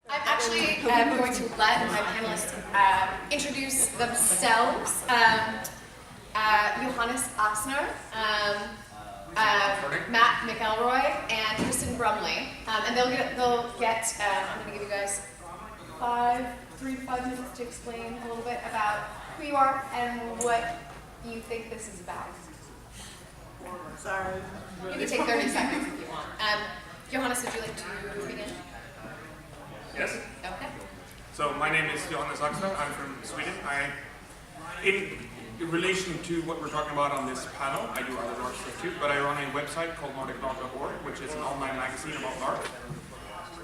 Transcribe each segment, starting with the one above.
I'm actually going to let my panelists introduce themselves. Johannes Axner, Matt McElroy, and Kristin Brumley. And they'll get I'm going to give you guys 3 to 5 minutes to explain a little bit about who you are and what you think this is about. Sorry. You can take 30 seconds if you want. Johannes, would you like to begin? Yes. Okay. So my name is Johannes Axner. I'm from Sweden. In relation to what we're talking about on this panel, I do other LARP stuff too, but I run a website called moderator.org, which is an online magazine about LARP.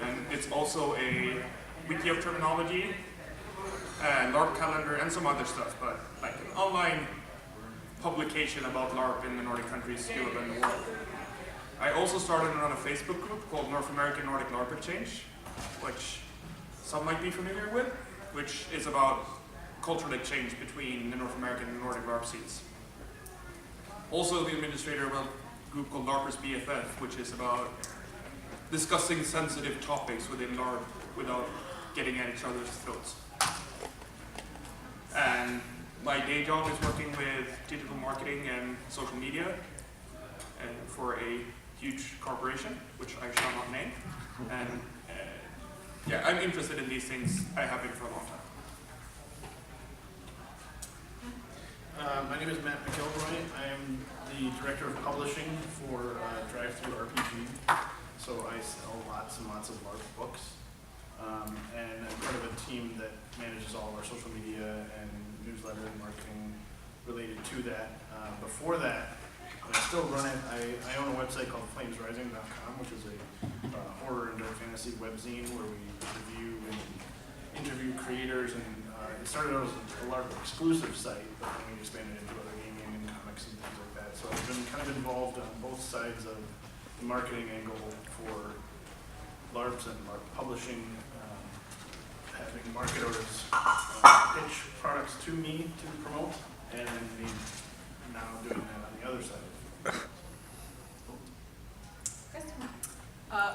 And it's also a wiki of terminology, LARP calendar, and some other stuff, but like an online publication about LARP in the Nordic countries, Europe, and the world. I also started to run a Facebook group called North American Nordic LARP Exchange, which some might be familiar with, which is about cultural exchange between the North American and Nordic LARP scenes. Also the administrator of a group called LARPers BFF, which is about discussing sensitive topics within LARP without getting at each other's throats. And my day job is working with digital marketing and social media for a huge corporation, which I shall not name. And yeah, I'm interested in these things. I have been for a long time. My name is Matt McElroy. I am the director of publishing for Drive-Thru RPG. So I sell lots and lots of LARP books. And I'm part of a team that manages all of our social media and newsletter and marketing related to that. Before that, I still run it. I own a website called flamesrising.com, which is a horror and dark fantasy webzine where we review and interview creators. And it started out as a LARP exclusive site, but then we expanded into other gaming and comics and things like that. So I've been kind of involved on both sides of the marketing angle for LARPs and LARP publishing, having marketers pitch products to me to promote, and then me now doing that on the other side.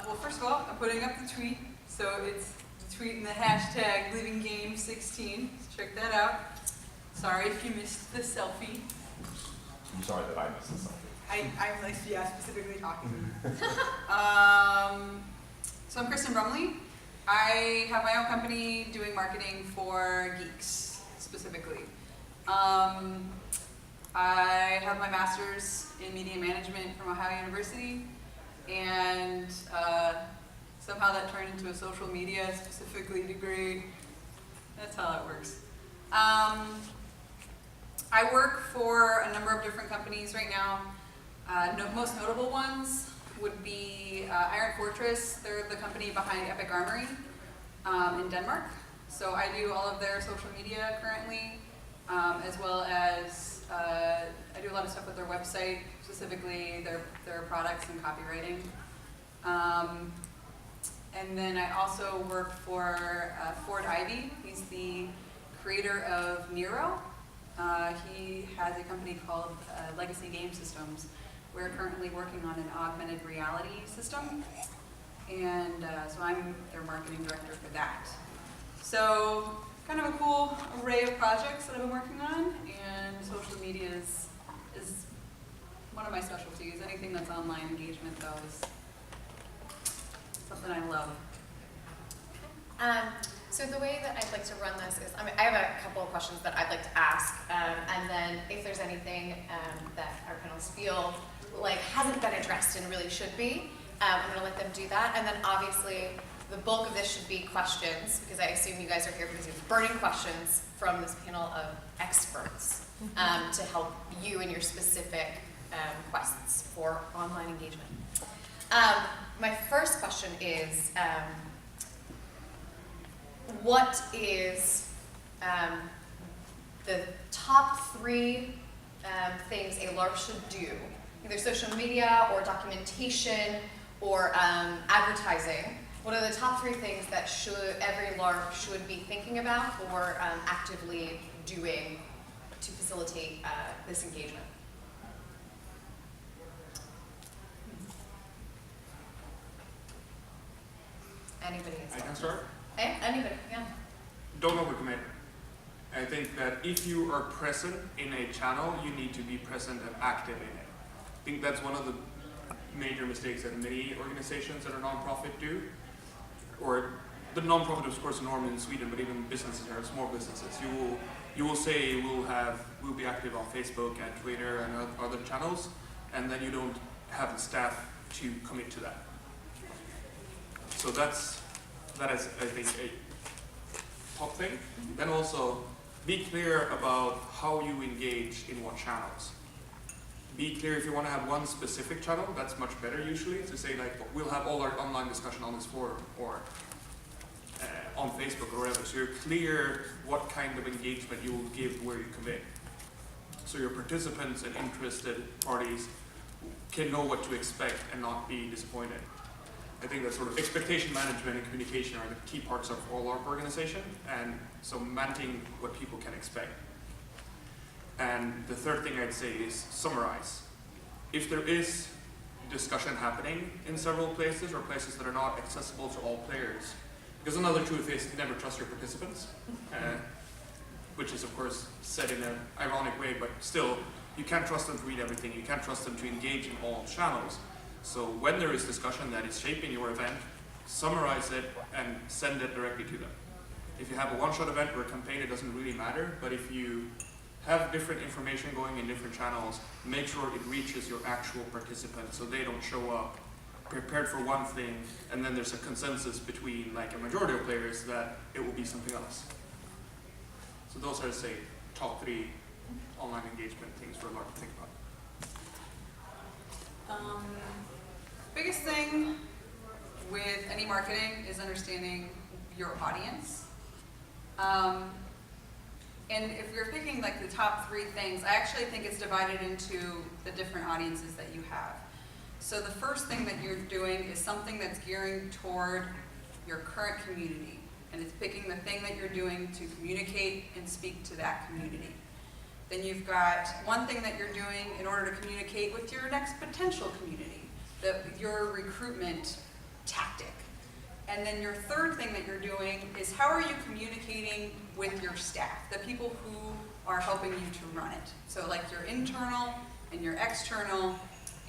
Well, first of all, I'm putting up the tweet, so it's the tweet in the hashtag LivingGame16. So check that out. Sorry if you missed the selfie. I'm sorry that I missed the selfie. I'm like, yeah, specifically talking. So I'm Kristin Brumley. I have my own company doing marketing for geeks, specifically. I have my master's in media management from Ohio University, and somehow that turned into a social media specifically degree. That's how that works. I work for a number of different companies right now. Most notable ones would be Iron Fortress. They're the company behind Epic Armory in Denmark. So I do all of their social media currently, as well as I do a lot of stuff with their website, specifically their products and copywriting. And then I also work for Ford Ivey. He's the creator of Nero. He has a company called Legacy Game Systems. We're currently working on an augmented reality system. And so I'm their marketing director for that. So kind of a cool array of projects that I've been working on, and social media is one of my specialties. Anything that's online engagement, though, is something I love. So the way that I'd like to run this is, I have a couple of questions that I'd like to ask, and then if there's anything that our panelists feel like hasn't been addressed and really should be, I'm going to let them do that. And then obviously the bulk of this should be questions, because I assume you guys are here because you have burning questions from this panel of experts to help you in your specific quests for online engagement. My first question is, what is the top 3 things a LARP should do, either social media or documentation or advertising? What are the top 3 things that every LARP should be thinking about or actively doing to facilitate this engagement? Anybody? I can start. Anybody, yeah. Don't overcommit. I think that if you are present in a channel, you need to be present and active in it. I think that's one of the major mistakes that many organizations that are nonprofit do. Or the nonprofit is of course a norm in Sweden, but even businesses or small businesses, you will say we'll be active on Facebook and Twitter and other channels, and then you don't have the staff to commit to that. So that is I think a top thing. Then also be clear about how you engage in what channels. Be clear if you want to have one specific channel, that's much better usually, to say like, we'll have all our online discussion on this forum or on Facebook or whatever. So you're clear what kind of engagement you will give where you commit. So your participants and interested parties can know what to expect and not be disappointed. I think that sort of expectation management and communication are the key parts of all Larp organization, and so managing what people can expect. And the third thing I'd say is summarize. If there is discussion happening in several places or places that are not accessible to all players, because another truth is never trust your participants, which is of course said in an ironic way, but still, you can't trust them to read everything, you can't trust them to engage in all channels. So when there is discussion that is shaping your event, summarize it and send it directly to them. If you have a one-shot event or a campaign, it doesn't really matter, but if you have different information going in different channels, make sure it reaches your actual participants so they don't show up prepared for one thing and then there's a consensus between like a majority of players that it will be something else. So those are, say, top 3 online engagement things for Larp to think about. Biggest thing with any marketing is understanding your audience. And if you're picking like the top 3 things, I actually think it's divided into the different audiences that you have. So the first thing that you're doing is something that's gearing toward your current community. And it's picking the thing that you're doing to communicate and speak to that community. Then you've got one thing that you're doing in order to communicate with your next potential community, your recruitment tactic. And then your third thing that you're doing is how are you communicating with your staff, the people who are helping you to run it. So like your internal and your external,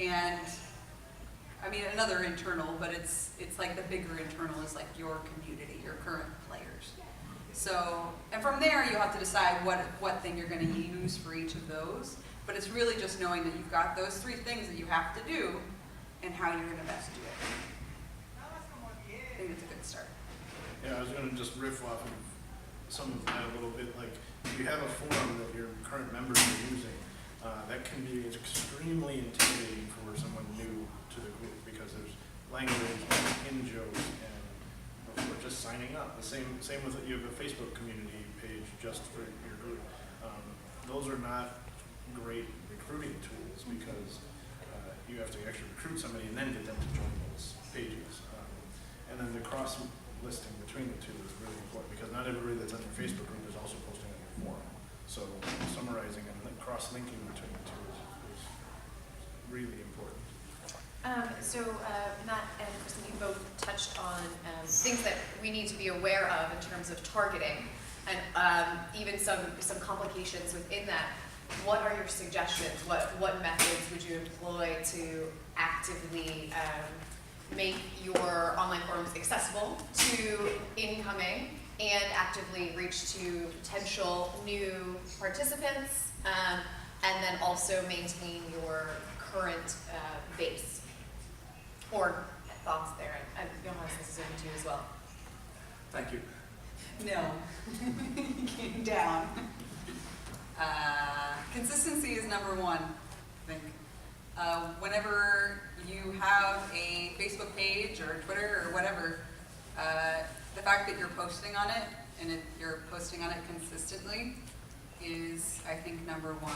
and I mean another internal, but it's like the bigger internal is like your community, your current players. So, and from there you have to decide what thing you're going to use for each of those. But it's really just knowing that you've got those 3 things that you have to do and how you're going to best do it. I think it's a good start. Yeah, I was going to just riff off of some of that a little bit. Like, if you have a forum that your current members are using, that can be extremely intimidating for someone new to the group because there's language and in-jokes and or just signing up. The same with you have a Facebook community page just for your group. Those are not great recruiting tools because you have to actually recruit somebody and then get them to join those pages. And then the cross-listing between the two is really important because not everybody that's on your Facebook group is also posting on your forum. So summarizing and cross-linking between the two is really important. Matt and Kristin, you both touched on things that we need to be aware of in terms of targeting and even some complications within that. What are your suggestions? What methods would you employ to actively make your online forums accessible to incoming and actively reach to potential new participants, and then also maintain your current base? Or thoughts there? And Johannes, this is open to you as well. Thank you. No. Came down. Consistency is number 1, I think. Whenever you have a Facebook page or Twitter or whatever, the fact that you're posting on it and you're posting on it consistently is, I think, number 1.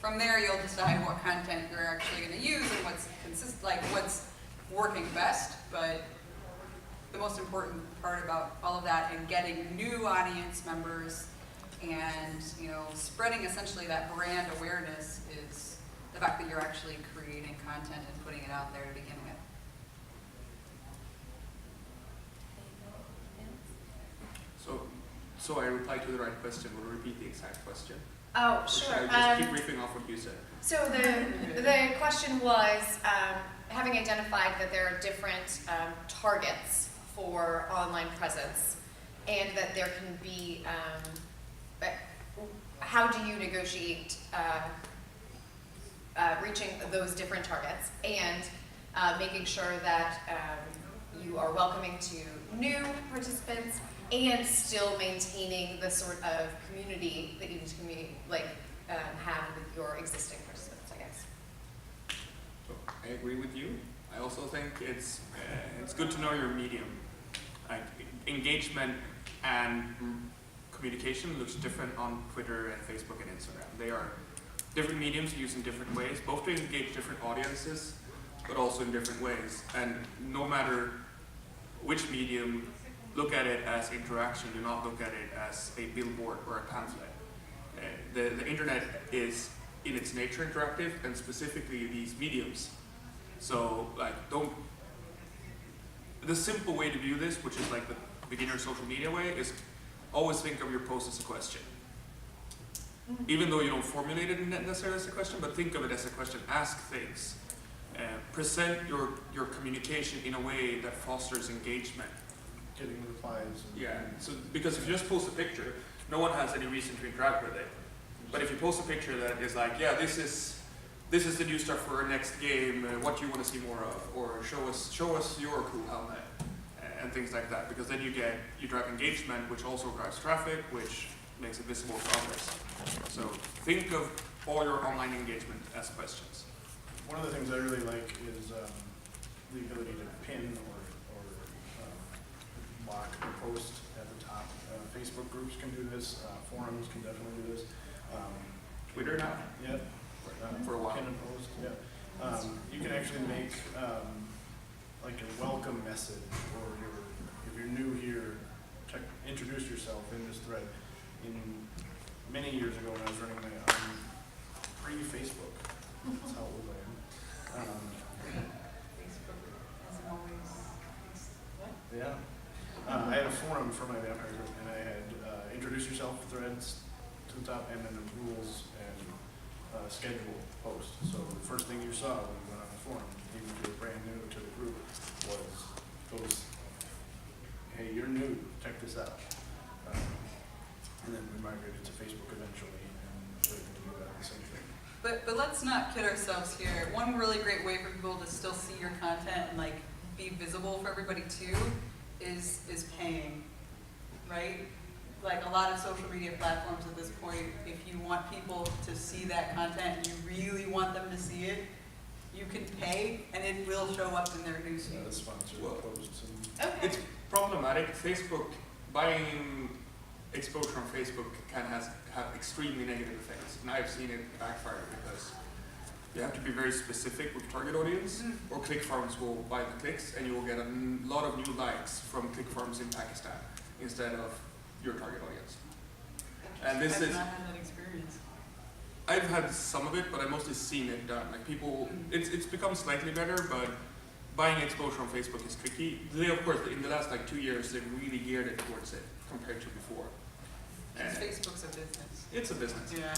From there, you'll decide what content you're actually going to use and what's working best. But the most important part about all of that and getting new audience members and spreading essentially that brand awareness is the fact that you're actually creating content and putting it out there to begin with. so I reply to the right question, will repeat the exact question. Oh, Or sure. should I just keep riffing off what you said? So the question was, having identified that there are different targets for online presence, and that there can be, how do you negotiate reaching those different targets, and making sure that you are welcoming to new participants and still maintaining the sort of community that you need to have with your existing participants, I guess. So I agree with you. I also think it's good to know your medium. Like engagement and communication looks different on Twitter and Facebook and Instagram. They are different mediums used in different ways, both to engage different audiences, but also in different ways. And no matter which medium, look at it as interaction, do not look at it as a billboard or a pamphlet. The internet is in its nature interactive, and specifically these mediums. So like the simple way to view this, which is like the beginner social media way, is always think of your post as a question. Even though you don't formulate it necessarily as a question, but think of it as a question, ask things. Present your communication in a way that fosters engagement. Getting replies. Yeah, so because if you just post a picture, no one has any reason to interact with it. But if you post a picture that is like, yeah, this is the new stuff for our next game, what do you want to see more of? Or show us your cool helmet, and things like that. Because then you drive engagement, which also drives traffic, which makes it visible to others. So think of all your online engagement as questions. One of the things I really like is the ability to pin or lock the post at the top. Facebook groups can do this. Forums can definitely do this. Twitter now? Yep. For a while. Pin and post. Yeah. You can actually make like a welcome message, or if you're new here, introduce yourself in this thread. In many years ago, when I was running my pre-Facebook, that's how old I am. Facebook isn't always, what? Yeah. I had a forum for my vampire group, and I had introduce yourself threads to the top, and then the rules and schedule post. So the first thing you saw when you went on the forum, even if you were brand new to the group, was those, hey, you're new, check this out. And then we migrated to Facebook eventually, and we're going to do that the same thing. But let's not kid ourselves here. One really great way for people to still see your content and like be visible for everybody too is paying, right? Like a lot of social media platforms at this point, if you want people to see that content and you really want them to see it, you can pay and it will show up in their newsfeed. The sponsored posts. And Okay. It's problematic. Facebook, buying exposure on Facebook can have extremely negative effects. And I've seen it backfire because you have to be very specific with target audience, or click farms will buy the clicks, and you will get a lot of new likes from click farms in Pakistan instead of your target audience. And this I've not had that experience. I've had some of it, but I've mostly seen it done. Like people, it's become slightly better, but buying exposure on Facebook is tricky. They, of course, in the last like 2 years, they've really geared it towards it compared to before. Because And Facebook's a business. it's a business. Yeah.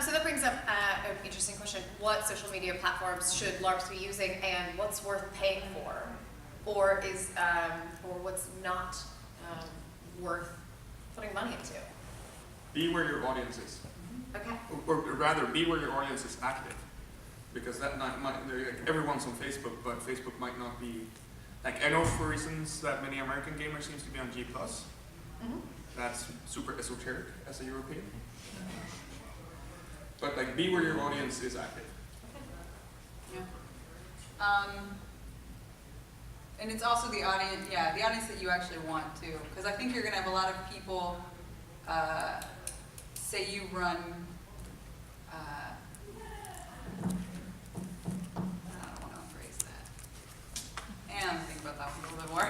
So that brings up an interesting question. What social media platforms should LARPs be using, and what's worth paying for? Or what's not worth putting money into? Be where your audience is. Okay. Or rather, be where your audience is active. Because that might everyone's on Facebook, but Facebook might not be, like I know for reasons that many American gamers seems to be on G+. Mm-hmm. That's super esoteric as a European. But like be where your audience is active. Yeah. And it's also the audience, the audience that you actually want to. Because I think you're going to have a lot of people, say you run, I don't want to phrase that. And I'm thinking about that one a little bit more.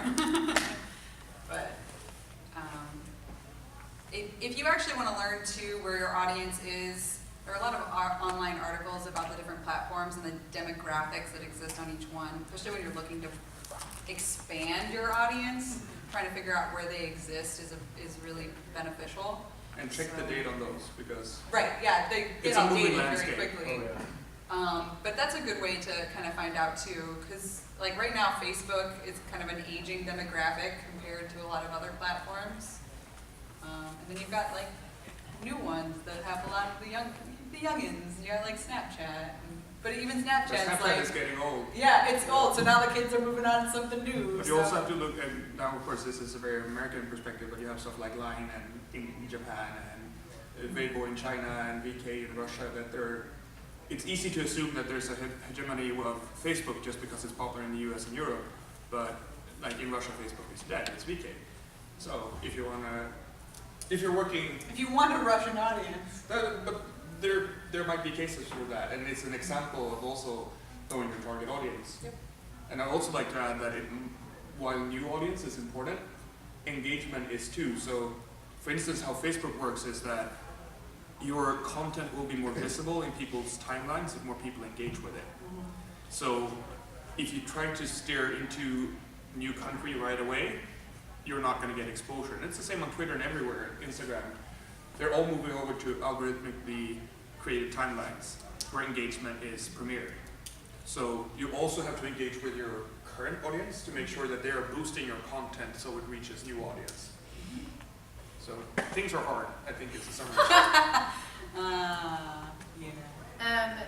But if you actually want to learn too where your audience is, there are a lot of online articles about the different platforms and the demographics that exist on each one, especially when you're looking to expand your audience. trying to figure out where they exist is really beneficial. And check the date on those, because Right, yeah, they It's get a moving outdated very landscape. quickly. Oh, yeah. But that's a good way to kind of find out too, because like right now Facebook is kind of an aging demographic compared to a lot of other platforms. And then you've got like new ones that have a lot of the youngins. You got like Snapchat, but even but Snapchat's Snapchat like, is getting old. yeah, it's old. So now the kids are moving on to something new. But you also have to look at, now of course this is a very American perspective, but you have stuff like Line and in Japan and Weibo in China and VK in Russia, that it's easy to assume that there's a hegemony of Facebook just because it's popular in the US and Europe, but like in Russia Facebook is dead, it's VK. So if you want a Russian audience. but there might be cases for that, and it's an example of also knowing your target audience. Yep. And I'd also like to add that while new audience is important, engagement is too. So, for instance, how Facebook works is that your content will be more visible in people's timelines if more people engage with it. So, if you try to steer into new country right away, you're not going to get exposure. And it's the same on Twitter and everywhere, Instagram. They're all moving over to algorithmically created timelines where engagement is premier. So you also have to engage with your current audience to make sure that they are boosting your content so it reaches new audience. So things are hard, I think is the summary. Yeah.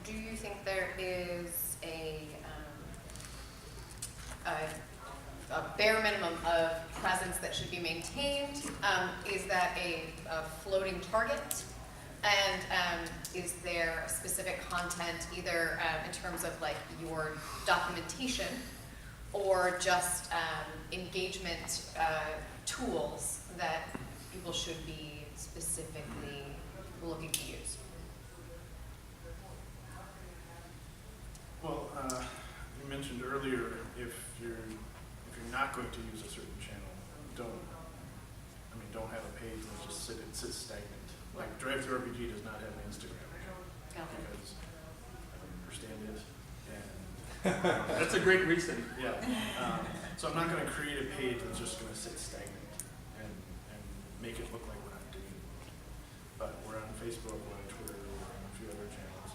Do you think there is a bare minimum of presence that should be maintained? Is that a floating target? And is there specific content either in terms of like your documentation or just engagement tools that people should be specifically looking to use? Well, you mentioned earlier, if you're not going to use a certain channel, don't have a page that just sits stagnant. Like Drive Through RPG does not have an Instagram account because I don't understand it, and That's a great reason. yeah. So I'm not going to create a page that's just going to sit stagnant and make it look like we're not doing it. But we're on Facebook, we're on Twitter, we're on a few other channels,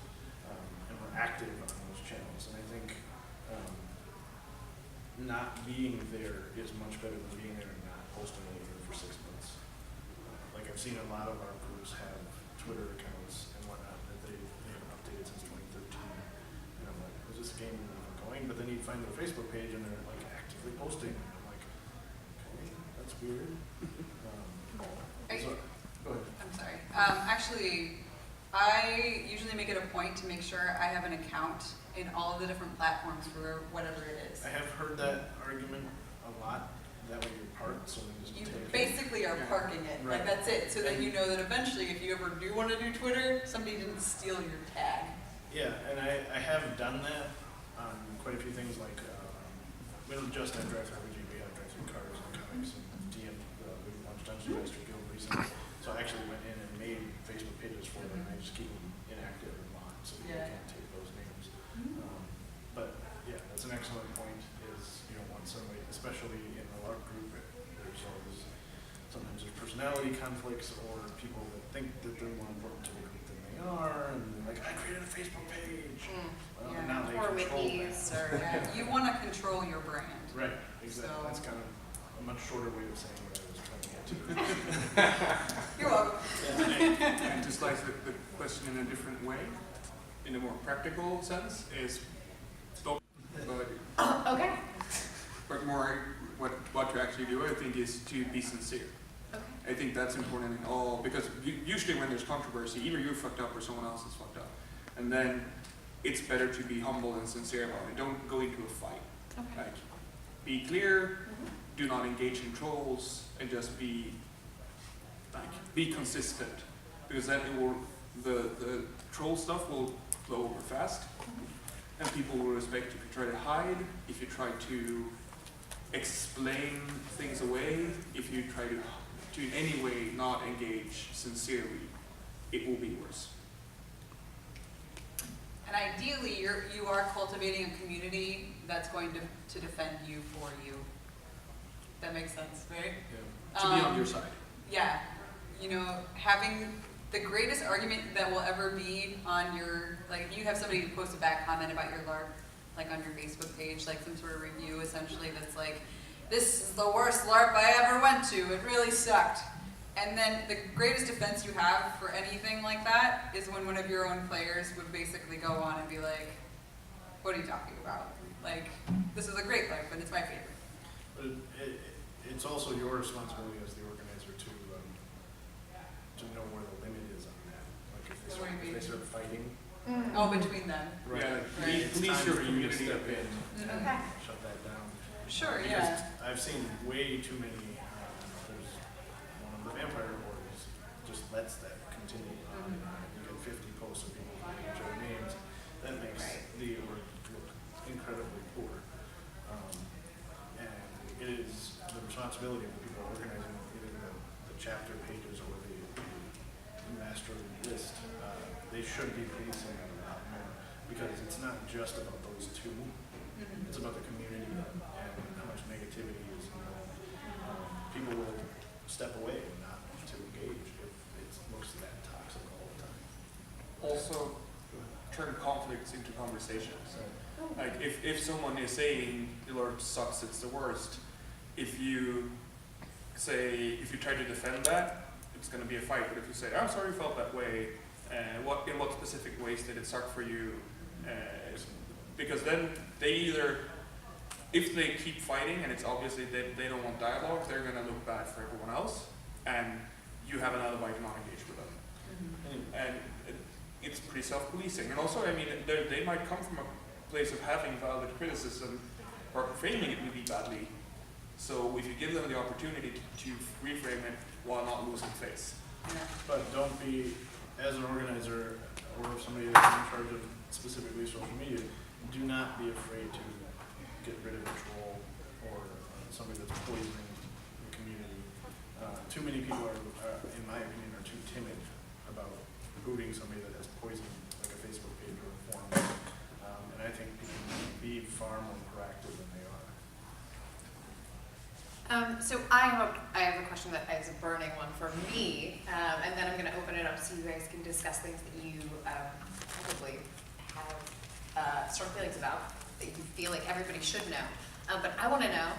and we're active on those channels. And I think not being there is much better than being there and not posting anything for 6 months. Like I've seen a lot of our groups have Twitter accounts and whatnot that they haven't updated since 2013. And I'm like, is this game even going? But then you find their Facebook page and they're like actively posting. And I'm like, okay, that's weird. So, go ahead. I'm sorry. Actually, I usually make it a point to make sure I have an account in all of the different platforms for whatever it is. I have heard that argument a lot. That way you're parked, so they just You take it. basically are parking it, Right. like that's it, so that you know that eventually if you ever do want to do Twitter, somebody didn't steal your tag. Yeah, and I have done that on quite a few things like, we don't just have Drive Through RPG, we have Drive Through Cars and Comics and DM, we launched Dungeon Master Guild recently. So I actually went in and made Facebook pages for them, and I just keep them inactive and locked so people can't take those names. But yeah, that's an excellent point, is you don't want somebody, especially in the Larp group, sometimes there's personality conflicts or people that think that they're more important to the group than they are, and they're like, I created a Facebook page. Well, Yeah. now they Or control wikis that. or You want to control your brand. Right, exactly. So- That's kind of a much shorter way of saying what I was trying to get to. You're welcome. And to slice the question in a different way, in a more practical sense, is stop. Okay. But more what to actually do, I think, is to be sincere. Okay. I think that's important in all, because usually when there's controversy, either you're fucked up or someone else is fucked up. And then it's better to be humble and sincere about it. Don't go into a fight. Okay. Like, be clear, do not engage in trolls, and just be consistent. Because then it will, the troll stuff will blow over fast, and people will respect if you try to hide, if you try to explain things away, if you try to in any way not engage sincerely, it will be worse. And ideally, you are cultivating a community that's going to defend you for you. That makes sense, right? Yeah. To be on your side. Yeah, you know, having the greatest argument that will ever be on your, like if you have somebody who posts a bad comment about your LARP, like on your Facebook page, like some sort of review essentially that's like, this is the worst LARP I ever went to, it really sucked. And then the greatest defense you have for anything like that is when one of your own players would basically go on and be like, what are you talking about? Like, this is a great LARP, and it's my favorite. But it's also your responsibility as the organizer to know where the limit is on that. Like if they start fighting, Oh, between them. right? Yeah, It's police time your for you to community. step in and Okay. shut that down. Sure, Because yeah. I've seen way too many. There's one of the vampire wars just lets that continue. You get 50 posts of people calling each other names. That makes the org look incredibly poor. And it is the responsibility of the people organizing either the chapter pages or the master list. They should be policing that a lot more because it's not just about those two. It's about the community and how much negativity is involved. People will step away and not to engage if it looks that toxic all the time. Also, turn conflicts into conversations. Like if someone is saying the LARP sucks, it's the worst, if you try to defend that, it's going to be a fight. But if you say, I'm sorry you felt that way, in what specific ways did it suck for you? Because then they either, if they keep fighting and it's obviously they don't want dialogue, they're going to look bad for everyone else, and you have another bite to not engage with them. And it's pretty self-policing. And also, I mean, they might come from a place of having valid criticism or framing it really badly. So if you give them the opportunity to reframe it while not losing face. But don't be, as an organizer or somebody that's in charge of specifically social media, do not be afraid to get rid of a troll or somebody that's poisoning the community. Too many people are, in my opinion, are too timid about booting somebody that has poisoned like a Facebook page or a forum. And I think people need to be far more proactive than they are. So I have a question that is a burning one for me, and then I'm going to open it up so you guys can discuss things that you probably have strong feelings about, that you feel like everybody should know. But I want to know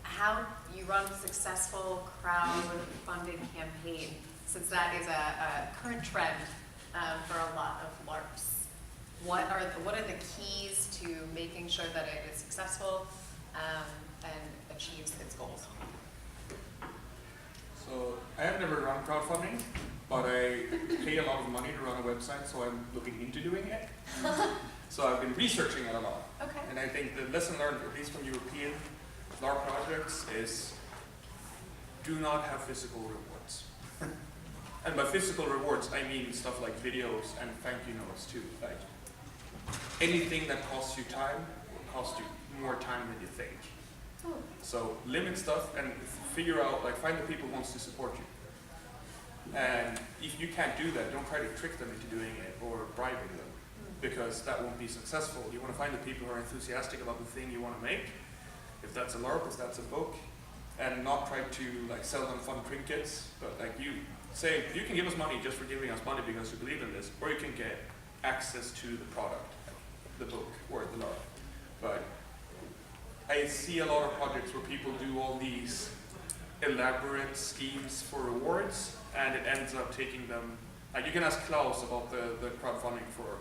how you run a successful crowd-funded campaign, since that is a current trend for a lot of LARPs. What are the keys to making sure that it is successful and achieves its goals? So I have never run crowdfunding, but I pay a lot of money to run a website, so I'm looking into doing it. So I've been researching it a lot. Okay. And I think the lesson learned, at least from European LARP projects, is do not have physical rewards. And by physical rewards, I mean stuff like videos and thank you notes too. Like anything that costs you time will cost you more time than you think. So limit stuff and figure out, like, find the people who wants to support you. And if you can't do that, don't try to trick them into doing it or bribing them, because that won't be successful. You want to find the people who are enthusiastic about the thing you want to make, if that's a LARP, if that's a book, and not try to like sell them fun trinkets, but like you say, you can give us money just for giving us money because you believe in this, or you can get access to the product, the book or the LARP. But I see a lot of projects where people do all these elaborate schemes for rewards, and it ends up taking them, like you can ask Klaus about the crowdfunding for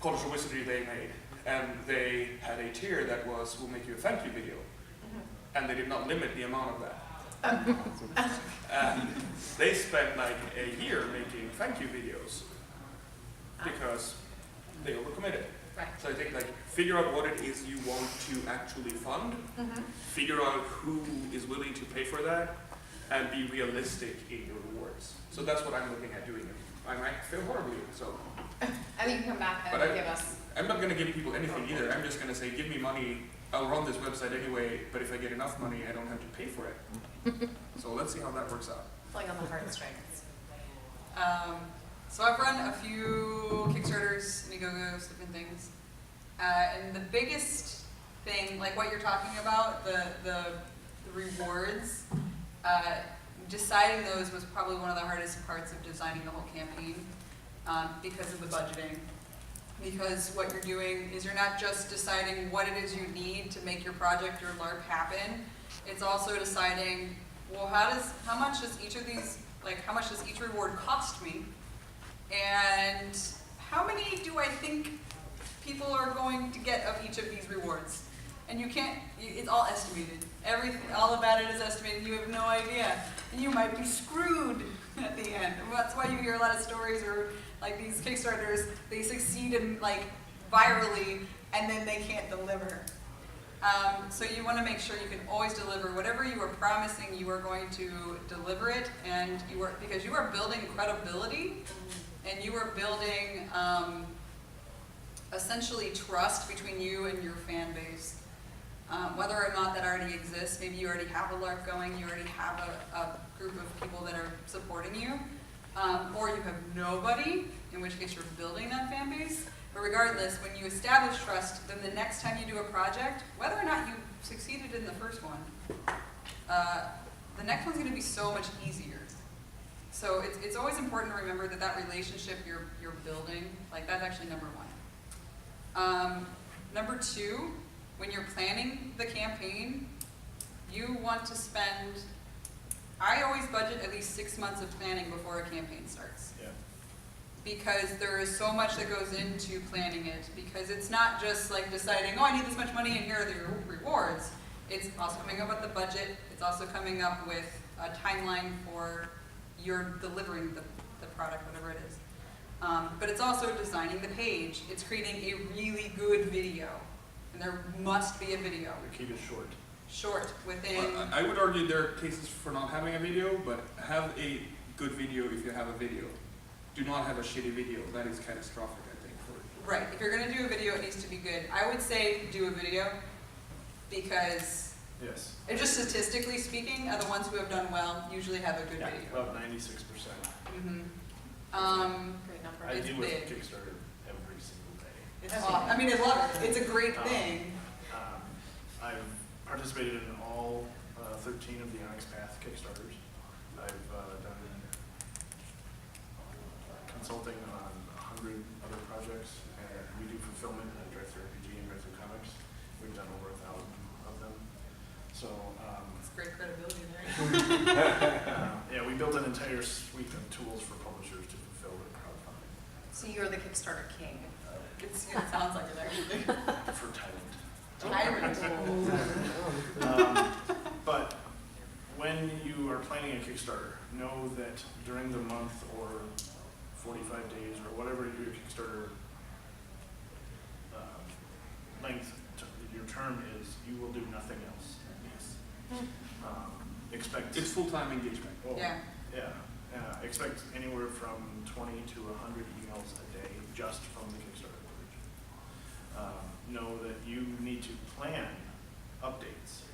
College of Wizardry they made, and they had a tier that was, we'll make you a thank you video, and they did not limit the amount of that. And they spent like a year making thank you videos because they overcommitted. Right. So I think like figure out what it is you want to actually fund, figure out who is willing to pay for that, and be realistic in your rewards. So that's what I'm looking at doing. I might fail horribly, so. And then you can come back and give us. I'm not going to give people anything either. I'm just going to say, give me money, I'll run this website anyway, but if I get enough money, I don't have to pay for it. So let's see how that works out. Playing on the heartstrings. So I've run a few Kickstarters, Indiegogo's, different things. And the biggest thing, like what you're talking about, the the rewards, deciding those was probably one of the hardest parts of designing the whole campaign because of the budgeting. Because what you're doing is you're not just deciding what it is you need to make your project or LARP happen. It's also deciding, well, how much does each of these, like how much does each reward cost me? And how many do I think people are going to get of each of these rewards? And you can't, it's all estimated. Everything, all about it is estimated. You have no idea. And you might be screwed at the end. And that's why you hear a lot of stories or like these Kickstarters, they succeed in like virally and then they can't deliver. So you want to make sure you can always deliver whatever you are promising. You are going to deliver it, and because you are building credibility, and you are building essentially trust between you and your fan base. Whether or not that already exists, maybe you already have a LARP going, you already have a group of people that are supporting you, or you have nobody, in which case you're building that fan base. But regardless, when you establish trust, then the next time you do a project, whether or not you succeeded in the first one, the next one's going to be so much easier. So it's always important to remember that relationship you're building, like that's actually number one. Number two, when you're planning the campaign, you want to spend, I always budget at least 6 months of planning before a campaign starts. Yeah. Because there is so much that goes into planning it. Because it's not just like deciding, oh, I need this much money and here are the rewards. It's also coming up with the budget. It's also coming up with a timeline for your delivering the product, whatever it is. But it's also designing the page. It's creating a really good video. And there must be a video. Keep it short. Short, within... I would argue there are cases for not having a video, but have a good video if you have a video. Do not have a shitty video. That is catastrophic, I think. Right. If you're going to do a video, it needs to be good. I would say do a video because... Yes. And just statistically speaking, the ones who have done well usually have a good Yeah, video. about 96%. Mm-hmm. Great number. I It's deal with big. Kickstarter every single day. It's awesome. I mean, I love it. It's a great thing. I've participated in all 13 of the Onyx Path Kickstarters. I've done consulting on 100 other projects, and we do fulfillment at Drive-Thru RPG and Drive-Thru Comics. We've done over 1,000 of them. So It's great credibility there. yeah, we built an entire suite of tools for publishers to fulfill their crowdfunding. So you're the Kickstarter king. It sounds like it actually. For talent. Tyrant. But when you are planning a Kickstarter, know that during the month or 45 days or whatever your Kickstarter length, your term is, you will do nothing else. Expect It's full-time engagement. Yeah. Expect anywhere from 20 to 100 emails a day just from the Kickstarter page. Know that you need to plan updates.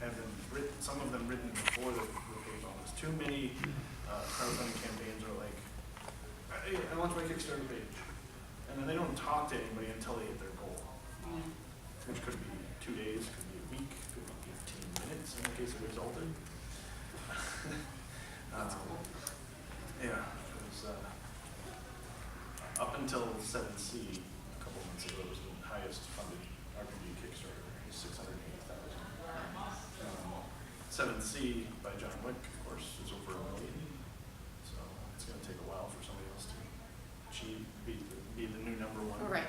Have them written, some of them written before the page launches. Too many crowdfunding campaigns are like, hey, I launched my Kickstarter page. And then they don't talk to anybody until they hit their goal. Which could be 2 days, could be a week, could be 15 minutes in the case of Exalted. Yeah, it was up until 7C a couple months ago, it was the highest funded RPG Kickstarter. It was 680,000. 7C by John Wick, of course, is over 1 million. So it's going to take a while for somebody else to be the new number one. Right.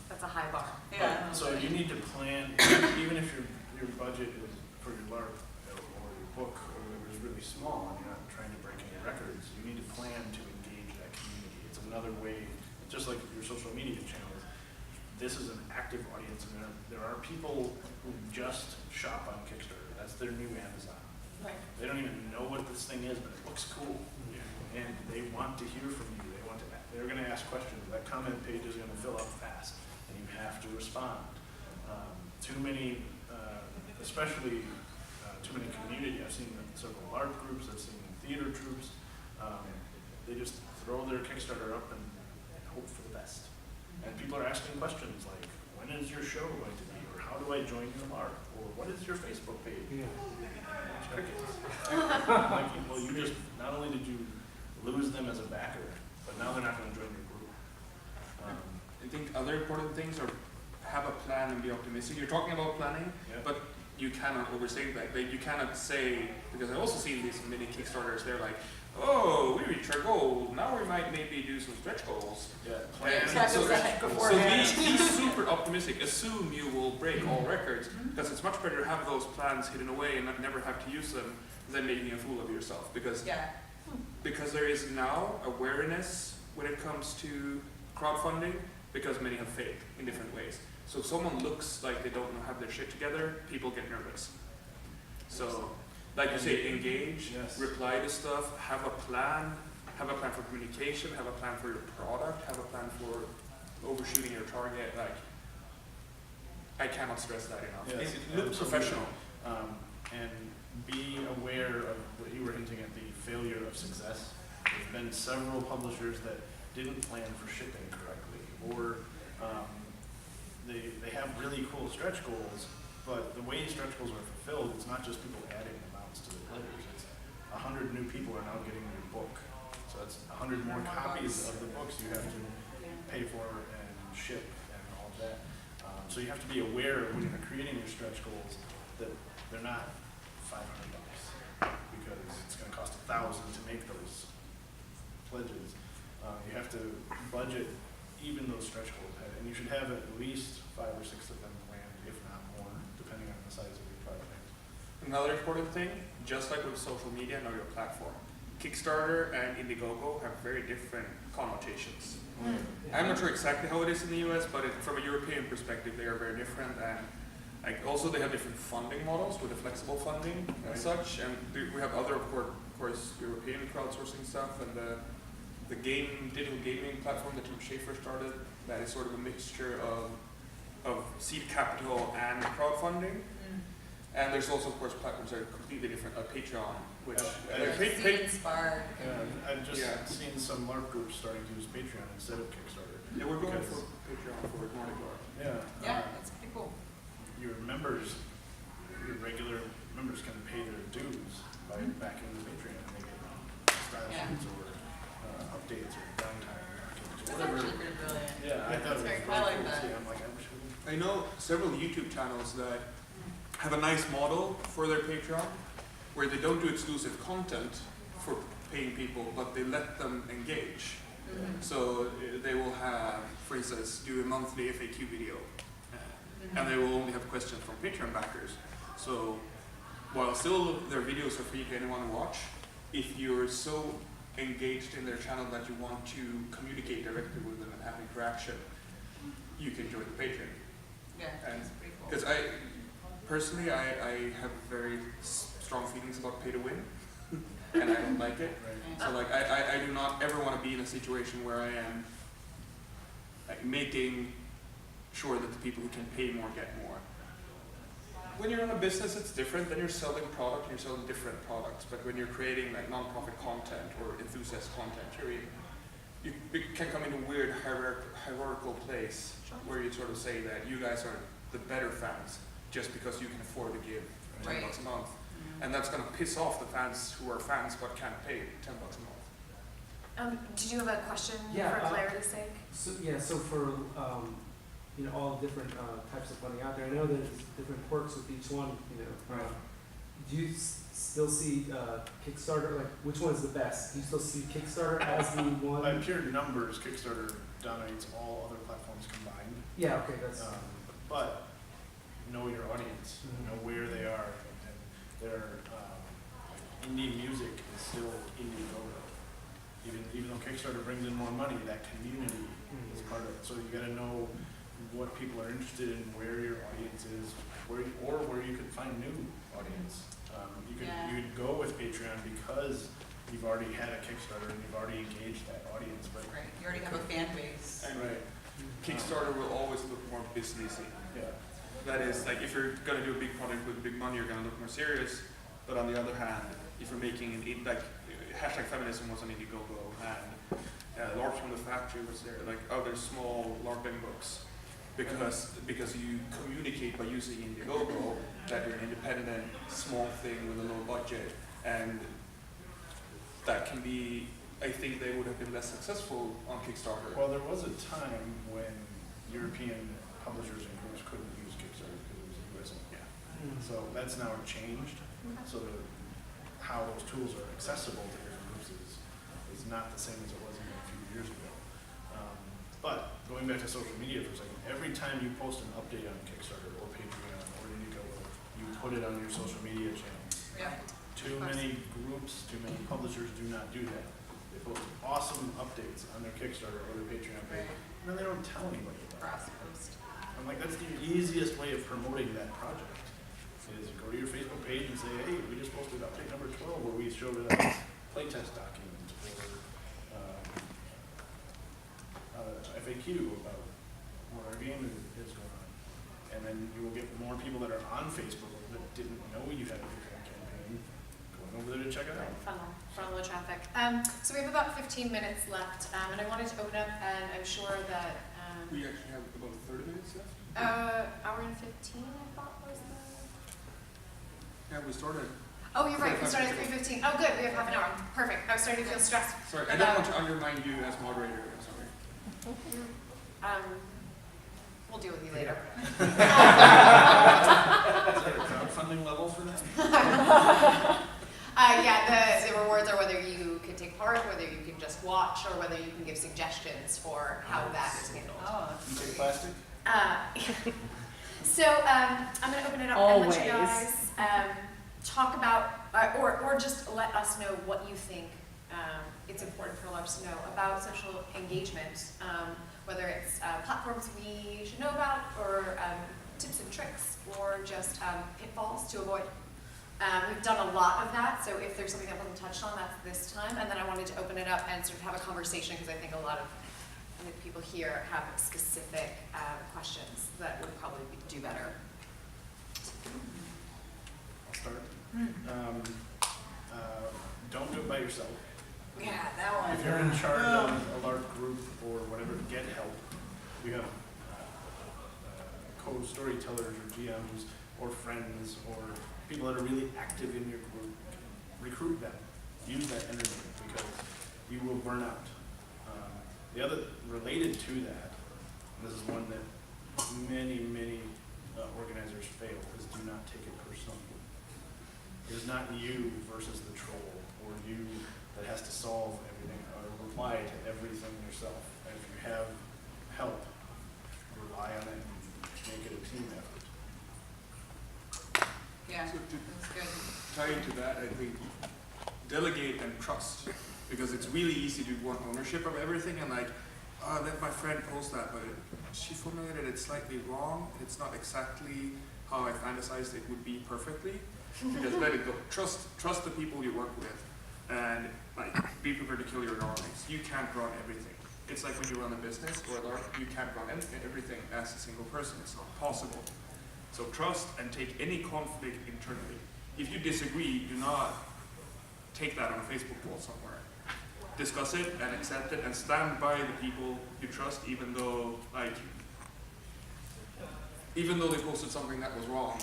That's a high bar. Yeah. So you need to plan, even if your budget is for your LARP or your book or whatever is really small and you're not trying to break any records, you need to plan to engage that community. It's another way, just like your social media channels, this is an active audience, and there are people who just shop on Kickstarter. That's their new Amazon. Right. They don't even know what this thing is, but it looks cool. And they want to hear from you. They're going to ask questions. That comment page is going to fill up fast, and you have to respond. Too many, especially too many community. I've seen several LARP groups. I've seen theater troops. They just throw their Kickstarter up and hope for the best. And people are asking questions like, when is your show going to be? Or how do I join your Larp? Or what is your Facebook page? Crickets. Like, well, you just, not only did you lose them as a backer, but now they're not going to join your group. I think other important things are have a plan and be optimistic. You're talking about planning, Yeah. but you cannot overstate that. Like, you cannot say, because I've also seen these mini Kickstarters, they're like, oh, we reached our goal, now we might maybe do some stretch goals. Yeah, And plan. so beforehand. be super optimistic. Assume you will break all records, because it's much better to have those plans hidden away and not never have to use them than making a fool of yourself. Because there is now awareness when it comes to crowdfunding, because many have failed in different ways. So if someone looks like they don't have their shit together, people get nervous. So, like you say, engage, Yes. reply to stuff, have a plan for communication, have a plan for your product, have a plan for overshooting your target. Like, I cannot stress that enough. Yes, Look absolutely. professional. And be aware of what you were hinting at, the failure of success. There's been several publishers that didn't plan for shipping correctly, or they have really cool stretch goals, but the way stretch goals are fulfilled, it's not just people adding amounts to the pledges. It's 100 new people are now getting your book. So that's 100 more copies of the books you have to pay for and ship and all of that. So you have to be aware when you're creating your stretch goals that they're not $500 because it's going to cost $1,000 to make those pledges. You have to budget even those stretch goals ahead, and you should have at least 5 or 6 of them planned, if not more, depending on the size of your project. Another important thing, just like with social media, know your platform. Kickstarter and Indiegogo have very different connotations. I'm not sure exactly how it is in the US, but from a European perspective, they are very different. And like also they have different funding models with the flexible funding and such. And we have other, of course, European crowdsourcing stuff, and the digital gaming platform that Tim Schafer started, that is sort of a mixture of seed capital and crowdfunding. And there's also, of course, platforms that are completely different, like Patreon, which Inspired. I've just seen some Larp groups starting to use Patreon instead of Kickstarter. Yeah, we're going Because- for Patreon for Nordic Larp. Yeah. Yeah, that's pretty cool. Your members, your regular members can pay their dues by backing the Patreon, and they get style sheets or updates or downtime, or That's whatever. actually pretty brilliant. Yeah, I thought it was That's really very- I like cool to that. see. I'm like, I wish we I know several YouTube channels that have a nice model for their Patreon, where they don't do exclusive content for paying people, but they let them engage. So they will have, for instance, do a monthly FAQ video, and they will only have questions from Patreon backers. So while still their videos are free to anyone to watch, if you're so engaged in their channel that you want to communicate directly with them and have interaction, you can join the Patreon. Yeah, And that's pretty cool. because personally, I have very strong feelings about pay to win, and I don't like it. Right. So like, I do not ever want to be in a situation where I am like making sure that the people who can pay more get more. When you're in a business, it's different. Then you're selling product, and you're selling different products. But when you're creating like non-profit content or enthusiast content, you can come in a weird hierarchical place where you sort of say that you guys are the better fans just because you can afford to give $10 a month. And that's going to piss off the fans who are fans but can't pay $10 a month. Did you have a question Yeah, for clarity's sake? So for all the different types of funding out there, I know there's different quirks with each one. Right. Do you still see Kickstarter? Like, which one is the best? Do you still see Kickstarter as the one? By pure numbers, Kickstarter dominates all other platforms combined. Yeah. Okay. That's. But know your audience, know where they are, and their indie music is still indie logo. Even though Kickstarter brings in more money, that community is part of it. So you got to know what people are interested in, where your audience is, where you could find new audience. You could go with Patreon because you've already had a Kickstarter and you've already engaged that audience. But Right, you already have a fan base. And right, Kickstarter will always look more businessy. yeah. That is, like, if you're going to do a big project with big money, you're going to look more serious. But on the other hand, if you're making like, #feminism was on Indiegogo, and Larp from the Factory was there, like other small LARPing books. because you communicate by using Indiegogo that you're an independent, small thing with a low budget, and that can be, I think they would have been less successful on Kickstarter. Well, there was a time when European publishers and groups couldn't use Kickstarter because it was a US only. Yeah. So that's now changed. So how those tools are accessible to different groups is not the same as it was even a few years ago. But going back to social media for a second, every time you post an update on Kickstarter or Patreon or Indiegogo, you put it on your social media channels. Yeah. Too many groups, too many publishers do not do that. They post awesome updates on their Kickstarter or their Patreon page, and then they don't tell anybody about it. I'm like, that's the easiest way of promoting that project. Is go to your Facebook page and say, hey, we just posted update number 12 where we showed a playtest document or FAQ about what our game is going on. And then you will get more people that are on Facebook that didn't know you had a Patreon campaign going over there to check it out. Funnel the traffic. So we have about 15 minutes left, and I wanted to open up, and I'm sure that We actually have about 30 minutes left. hour and 15, I thought was the. Yeah, we started. Oh, you're right. We started at 3:15. Oh, good. We have half an hour. Perfect. I was starting to feel stressed. Sorry, I don't want to undermine you as moderator. I'm sorry. We'll deal with you later. Is there a crowdfunding level for that? Yeah, the rewards are whether you can take part, whether you can just watch, or whether you can give suggestions for how that is handled. Oh, You take plastic? So I'm going to open it up and let you guys talk about, or just let us know what you think it's important for Larps to know about social engagement, whether it's platforms we should know about, or tips and tricks, or just pitfalls to avoid. We've done a lot of that, so if there's something that wasn't touched on, that's this time. And then I wanted to open it up and sort of have a conversation, because I think a lot of people here have specific questions that would probably do better. I'll start. Don't do it by yourself. yeah, that one. If you're in charge of a large group or whatever, get help. We have co-storytellers or GMs or friends or people that are really active in your group. Recruit them. Use that energy because you will burn out. The other related to that, and this is one that many organizers fail, is do not take it personally. It is not you versus the troll or you that has to solve everything or reply to everything yourself. And if you have help, rely on it and make it a team effort. Yeah, So to that's good. tie into that, I think delegate and trust, because it's really easy to want ownership of everything and like, let my friend post that, but she formulated it slightly wrong. It's not exactly how I fantasized it would be perfectly. Because let it go. Trust the people you work with, and like be prepared to kill your darlings. You can't run everything. It's like when you run a business or a Larp, you can't run everything as a single person. It's not possible. So trust and take any conflict internally. If you disagree, do not take that on a Facebook wall somewhere. Discuss it and accept it and stand by the people you trust, even though they posted something that was wrong.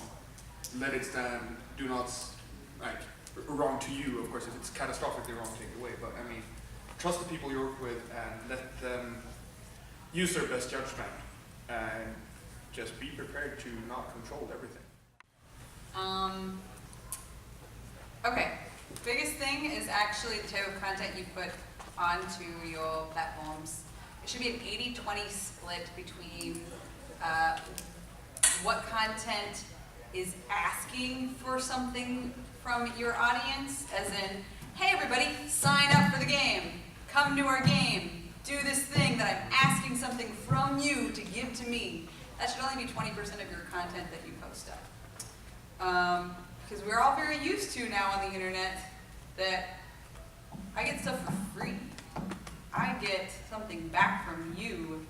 Let it stand. Do not wrong to you, of course. If it's catastrophically wrong, take it away. But I mean, trust the people you work with and let them use their best judgment, and just be prepared to not control everything. Okay, biggest thing is actually the type of content you put onto your platforms. It should be an 80-20 split between what content is asking for something from your audience, as in, hey everybody, sign up for the game, come to our game, do this thing that I'm asking something from you to give to me. That should only be 20% of your content that you post up. Because we're all very used to now on the internet that I get stuff for free. I get something back from you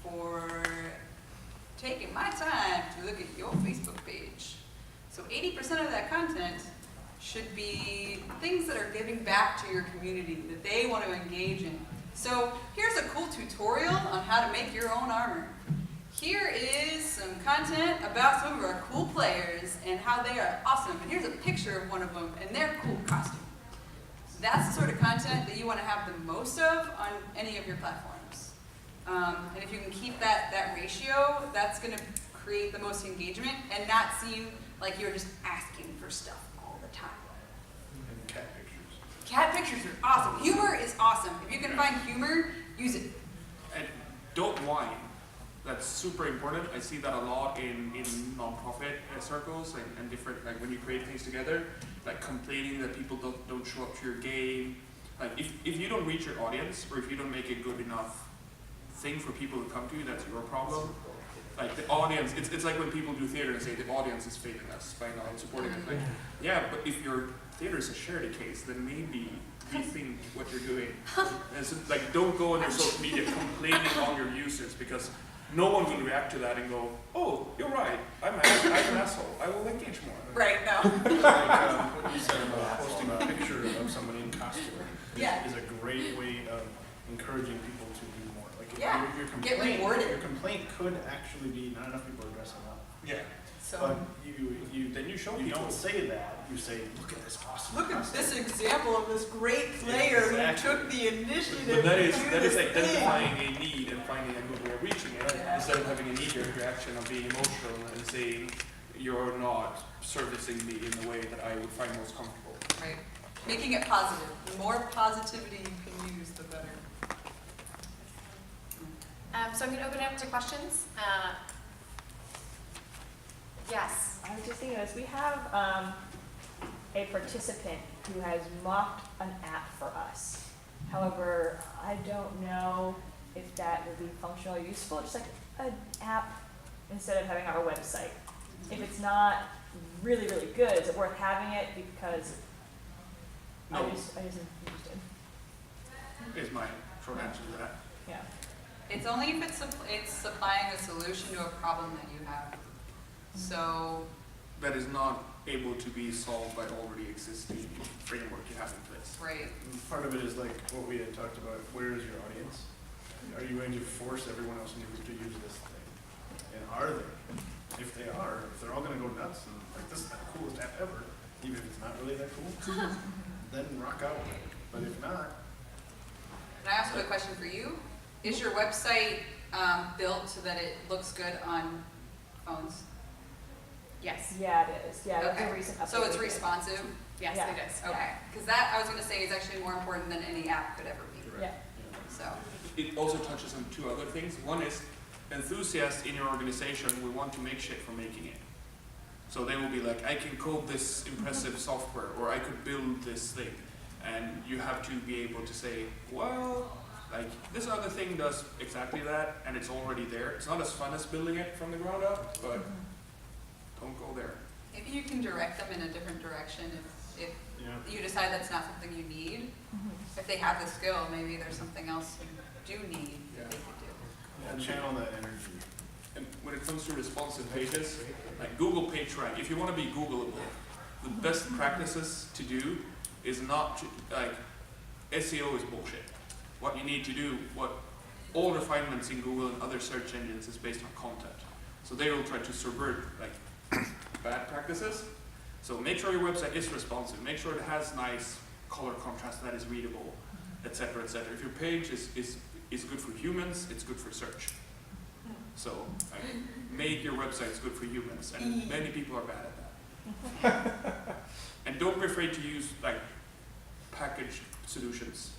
for taking my time to look at your Facebook page. So 80% of that content should be things that are giving back to your community, that they want to engage in. So here's a cool tutorial on how to make your own armor. here is some content about some of our cool players and how they are awesome. And here's a picture of one of them and their cool costume. That's the sort of content that you want to have the most of on any of your platforms. And if you can keep that ratio, that's going to create the most engagement and not seem like you're just asking for stuff all the time. And cat pictures. Cat pictures are awesome. Humor is awesome. If you can find humor, use it. And don't whine. That's super important. I see that a lot in non-profit circles and different, like when you create things together, like complaining that people don't show up to your game. Like if you don't reach your audience, or if you don't make a good enough thing for people to come to you, that's your problem. Like the audience, it's like when people do theater and say the audience is failing us by not supporting us. Like, yeah, but if your theater is a charity case, then maybe rethink what you're doing. And so, like, don't go on your social media complaining on your users, because no one will react to that and go, oh, you're right, I'm an asshole, I will engage more. Right, no. Like what you said about posting a picture of somebody in costume Yeah. is a great way of encouraging people to do more. Like Yeah, your get complaint, rewarded. your complaint could actually be not enough people are dressing up. Yeah. So But you Then you show you people. don't say that. You say, look at this awesome look at costume. this example of this great player who Exactly. took the initiative But that to is do like this thing. identifying a need and finding a good way of reaching it, Yeah. instead of having a knee-jerk reaction of being emotional and saying you're not servicing me in the way that I would find most comfortable. Right. Making it positive. The more positivity you can use, the better. So I'm going to open it up to questions. Yes. I was just thinking this, we have a participant who has mocked an app for us. However, I don't know if that would be functional or useful, just like an app instead of having our website. If it's not really, really good, is it worth having it? Because No. I just am interested. Is my short answer to that. Yeah. It's only if it's supplying a solution to a problem that you have. So, That is not able to be solved by already existing framework you have in place. right. And part of it is like what we had talked about. Where is your audience? Are you going to force everyone else to use this thing? And are they? If they are, if they're all going to go nuts and like this is the coolest app ever, even if it's not really that cool, then rock out with it. But if not, And I also have a question for you. Is your website built so that it looks good on phones? Yes. Yeah, it is. Yeah, that's Okay. a recent update. So it's we did. responsive? Yes, Yeah. it is. Okay. Because that, I was going to say, is actually more important than any app could ever be. Yeah. So, It also touches on two other things. One is enthusiasts in your organization will want to make shit for making it. So they will be like, I can code this impressive software, or I could build this thing. And you have to be able to say, well, like this other thing does exactly that, and it's already there. It's not as fun as building it from the ground up, but don't go there. maybe you can direct them in a different direction if you know, you decide that's not something you need. If they have the skill, maybe there's something else you do need that they could do. and channel that energy. And when it comes to responsive pages, like Google PageRank, if you want to be Googleable, the best practices to do is not to, like, SEO is bullshit. What you need to do, what all refinements in Google and other search engines is based on content. So they will try to subvert like bad practices. So make sure your website is responsive, make sure it has nice color contrast that is readable, etc., etc. If your page is good for humans, it's good for search. So like, make your websites good for humans, and many people are bad at that. And don't be afraid to use like packaged solutions.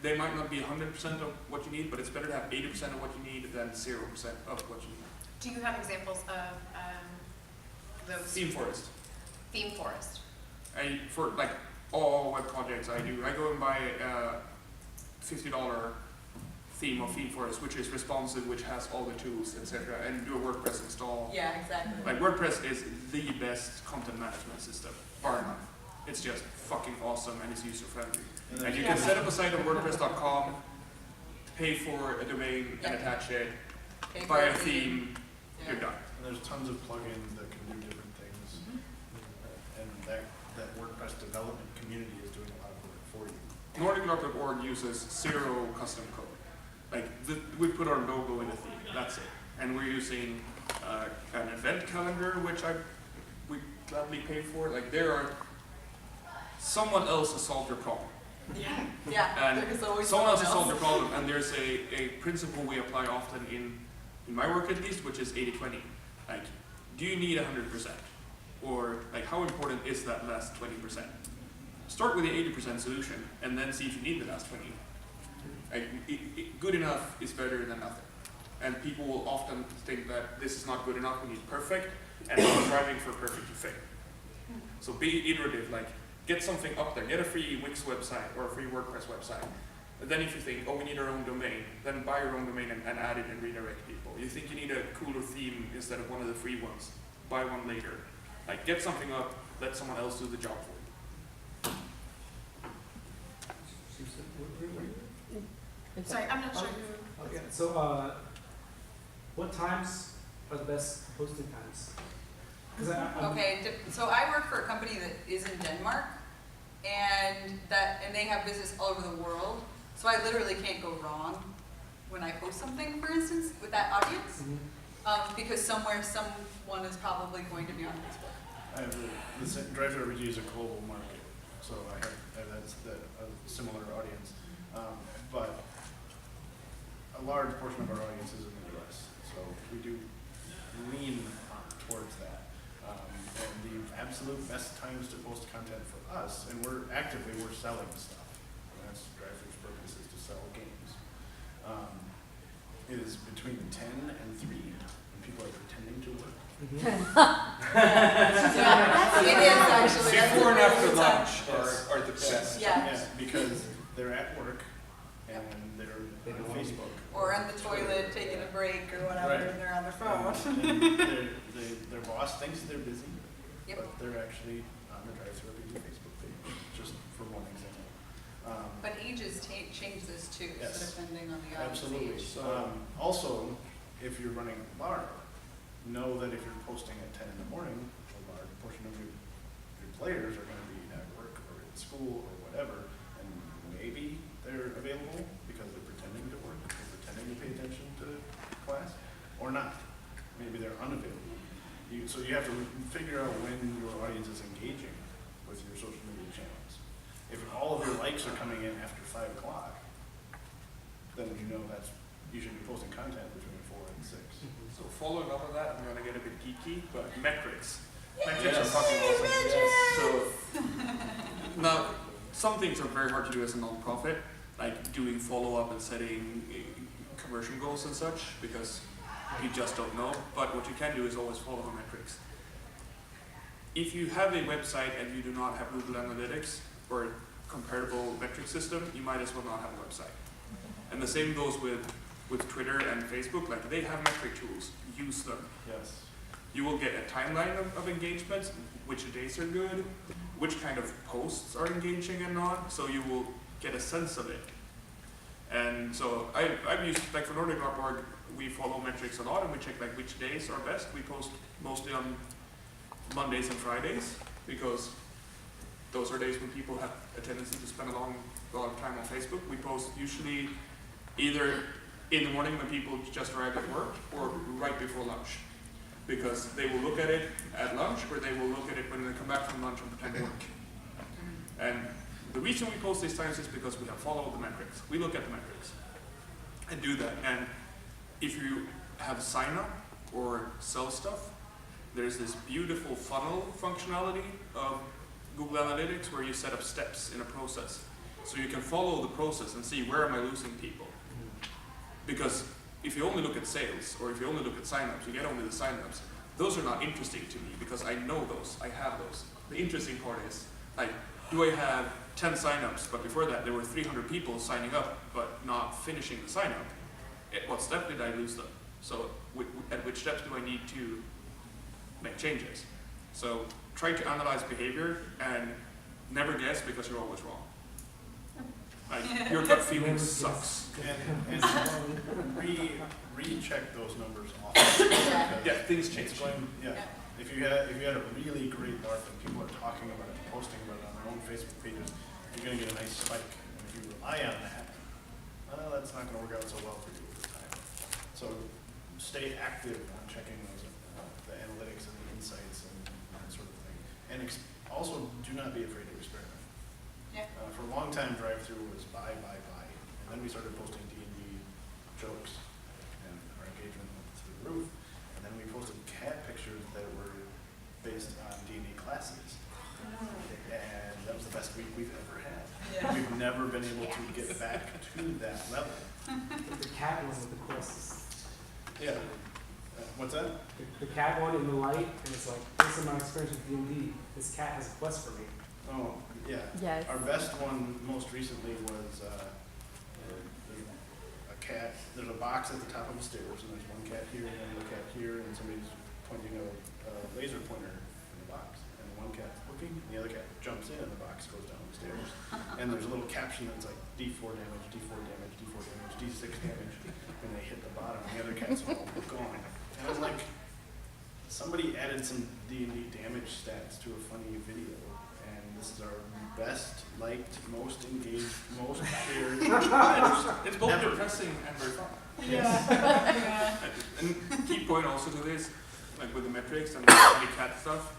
They might not be 100% of what you need, but it's better to have 80% of what you need than 0% of what you need. Do you have examples of those? Theme Forest. Theme Forest. For like all web projects I do, I go and buy a $50 theme of Theme Forest, which is responsive, which has all the tools, etc., and do a WordPress install. Yeah, exactly. Like WordPress is the best content management system, bar none. It's just fucking awesome and it's user friendly. And you can set up a site on WordPress.com, pay for a domain and attach it, Okay, buy a great. theme, Yeah. you're done. And there's tons of plugins that can do different things. And that WordPress development community is doing a lot of work for you. NordicLarp.org uses 0 custom code. like we put our logo in a theme. That's it. And we're using an event calendar, which we gladly pay for. Like there are someone else has solved your problem. Yeah, And there's always someone else has solved your problem, and there's a principle we apply often in my work at least, which is 80-20. Like, do you need 100%? Or like, how important is that last 20%? Start with the 80% solution, and then see if you need the last 20. Like, good enough is better than nothing. And people will often think that this is not good enough, we need perfect, and we're striving for perfect to fail. So be iterative, like, get something up there, get a free Wix website or a free WordPress website. And then if you think, oh, we need our own domain, then buy your own domain and add it and redirect people. You think you need a cooler theme instead of one of the free ones, buy one later. Like, get something up, let someone else do the job for you. Sorry, I'm not sure who. Okay, so what times are the best posting times? 'Cause So I work for a company that is in Denmark, and they have business all over the world. So I literally can't go wrong when I post something, for instance, with that audience, because somewhere someone is probably going to be on Facebook. I have the drive-thru RPG is a global market, so I have a similar audience, but a large portion of our audience is in the U.S., so we do lean towards that. And the absolute best times to post content for us, and we're selling stuff, and that's drive-thru's purpose is to sell games, is between 10 and 3 when people are pretending to work. Yeah, it is actually. Before and after That's lunch Yes. are the best. Yeah. Because they're at work and they're on Facebook. Or on the toilet, taking a break or whatever, Right. and they're on their phone. And their boss thinks they're busy, Yep. but they're actually on the drive-thru RPG Facebook page, just for one example. But ages change this too, Yes. so depending on the audience Absolutely. age. Also, if you're running Larp, know that if you're posting at 10 in the morning, a large portion of your players are going to be at work or at school or whatever, and maybe they're available because they're pretending to work, they're pretending to pay attention to class, or not. Maybe they're unavailable. So you have to figure out when your audience is engaging with your social media channels. If all of your likes are coming in after 5 o'clock, then you know you should be posting content between 4 and 6. So following up on that, I'm gonna get a bit geeky, but metrics. Metrics Yes. are fucking awesome. Yes. So now, some things are very hard to do as a non-profit, like doing follow-up and setting conversion goals and such, because you just don't know. But what you can do is always follow the metrics. If you have a website and you do not have Google Analytics or a comparable metric system, you might as well not have a website. And the same goes with Twitter and Facebook. Like, they have metric tools, use them. Yes. You will get a timeline of engagements, which days are good, which kind of posts are engaging and not, so you will get a sense of it. And so I've used, like for Nordic.org, we follow metrics a lot and we check like which days are best. We post mostly on Mondays and Fridays because those are days when people have a tendency to spend a lot of time on Facebook. We post usually either in the morning when people just arrived at work or right before lunch, because they will look at it at lunch or they will look at it when they come back from lunch and pretend to work. And the reason we post these times is because we have followed the metrics. We look at the metrics and do that. And if you have sign up or sell stuff, there's this beautiful funnel functionality of Google Analytics where you set up steps in a process. So you can follow the process and see where am I losing people. Because if you only look at sales or if you only look at signups, you get only the signups. Those are not interesting to me because I know those, I have those. The interesting part is, like, do I have 10 signups, but before that there were 300 people signing up but not finishing the sign up? At what step did I lose them? So at which steps do I need to make changes? So try to analyze behavior and never guess because you're always wrong. Like, your gut feeling sucks. And recheck those numbers often. Yeah, things change. Yeah. If you had a really great Larp and people are talking about it, posting about it on their own Facebook pages, you're going to get a nice spike. And if you rely on that, well, that's not gonna work out so well for you over time. So stay active on checking those, the analytics and the insights and that sort of thing. And also, do not be afraid to experiment. Yeah. For a long time, drive-through was buy. And then we started posting D&D jokes, and our engagement went through the roof. And then we posted cat pictures that were based on D&D classes. And that was the best week we've ever had. Yeah. We've never been able to get back to that level. The cat one with the quest. Yeah. What's that? The cat one in the light, and it's like, based on my experience with D&D, this cat has a quest for me. Oh, yeah. Yes. Our best one most recently was there's a cat. There's a box at the top of the stairs, and there's one cat here and another cat here, and somebody's pointing a laser pointer in the box. And one cat's looking, and the other cat jumps in, and the box goes down the stairs. And there's a little caption that's like D4 damage, D4 damage, D4 damage, D6 damage, and they hit the bottom, and the other cat's all gone. And I was like, somebody added some D&D damage stats to a funny video. This is our best liked, most engaged, most shared. It's both Ever. depressing and very fun. Yeah. And key point also to this, like with the metrics and the cat stuff,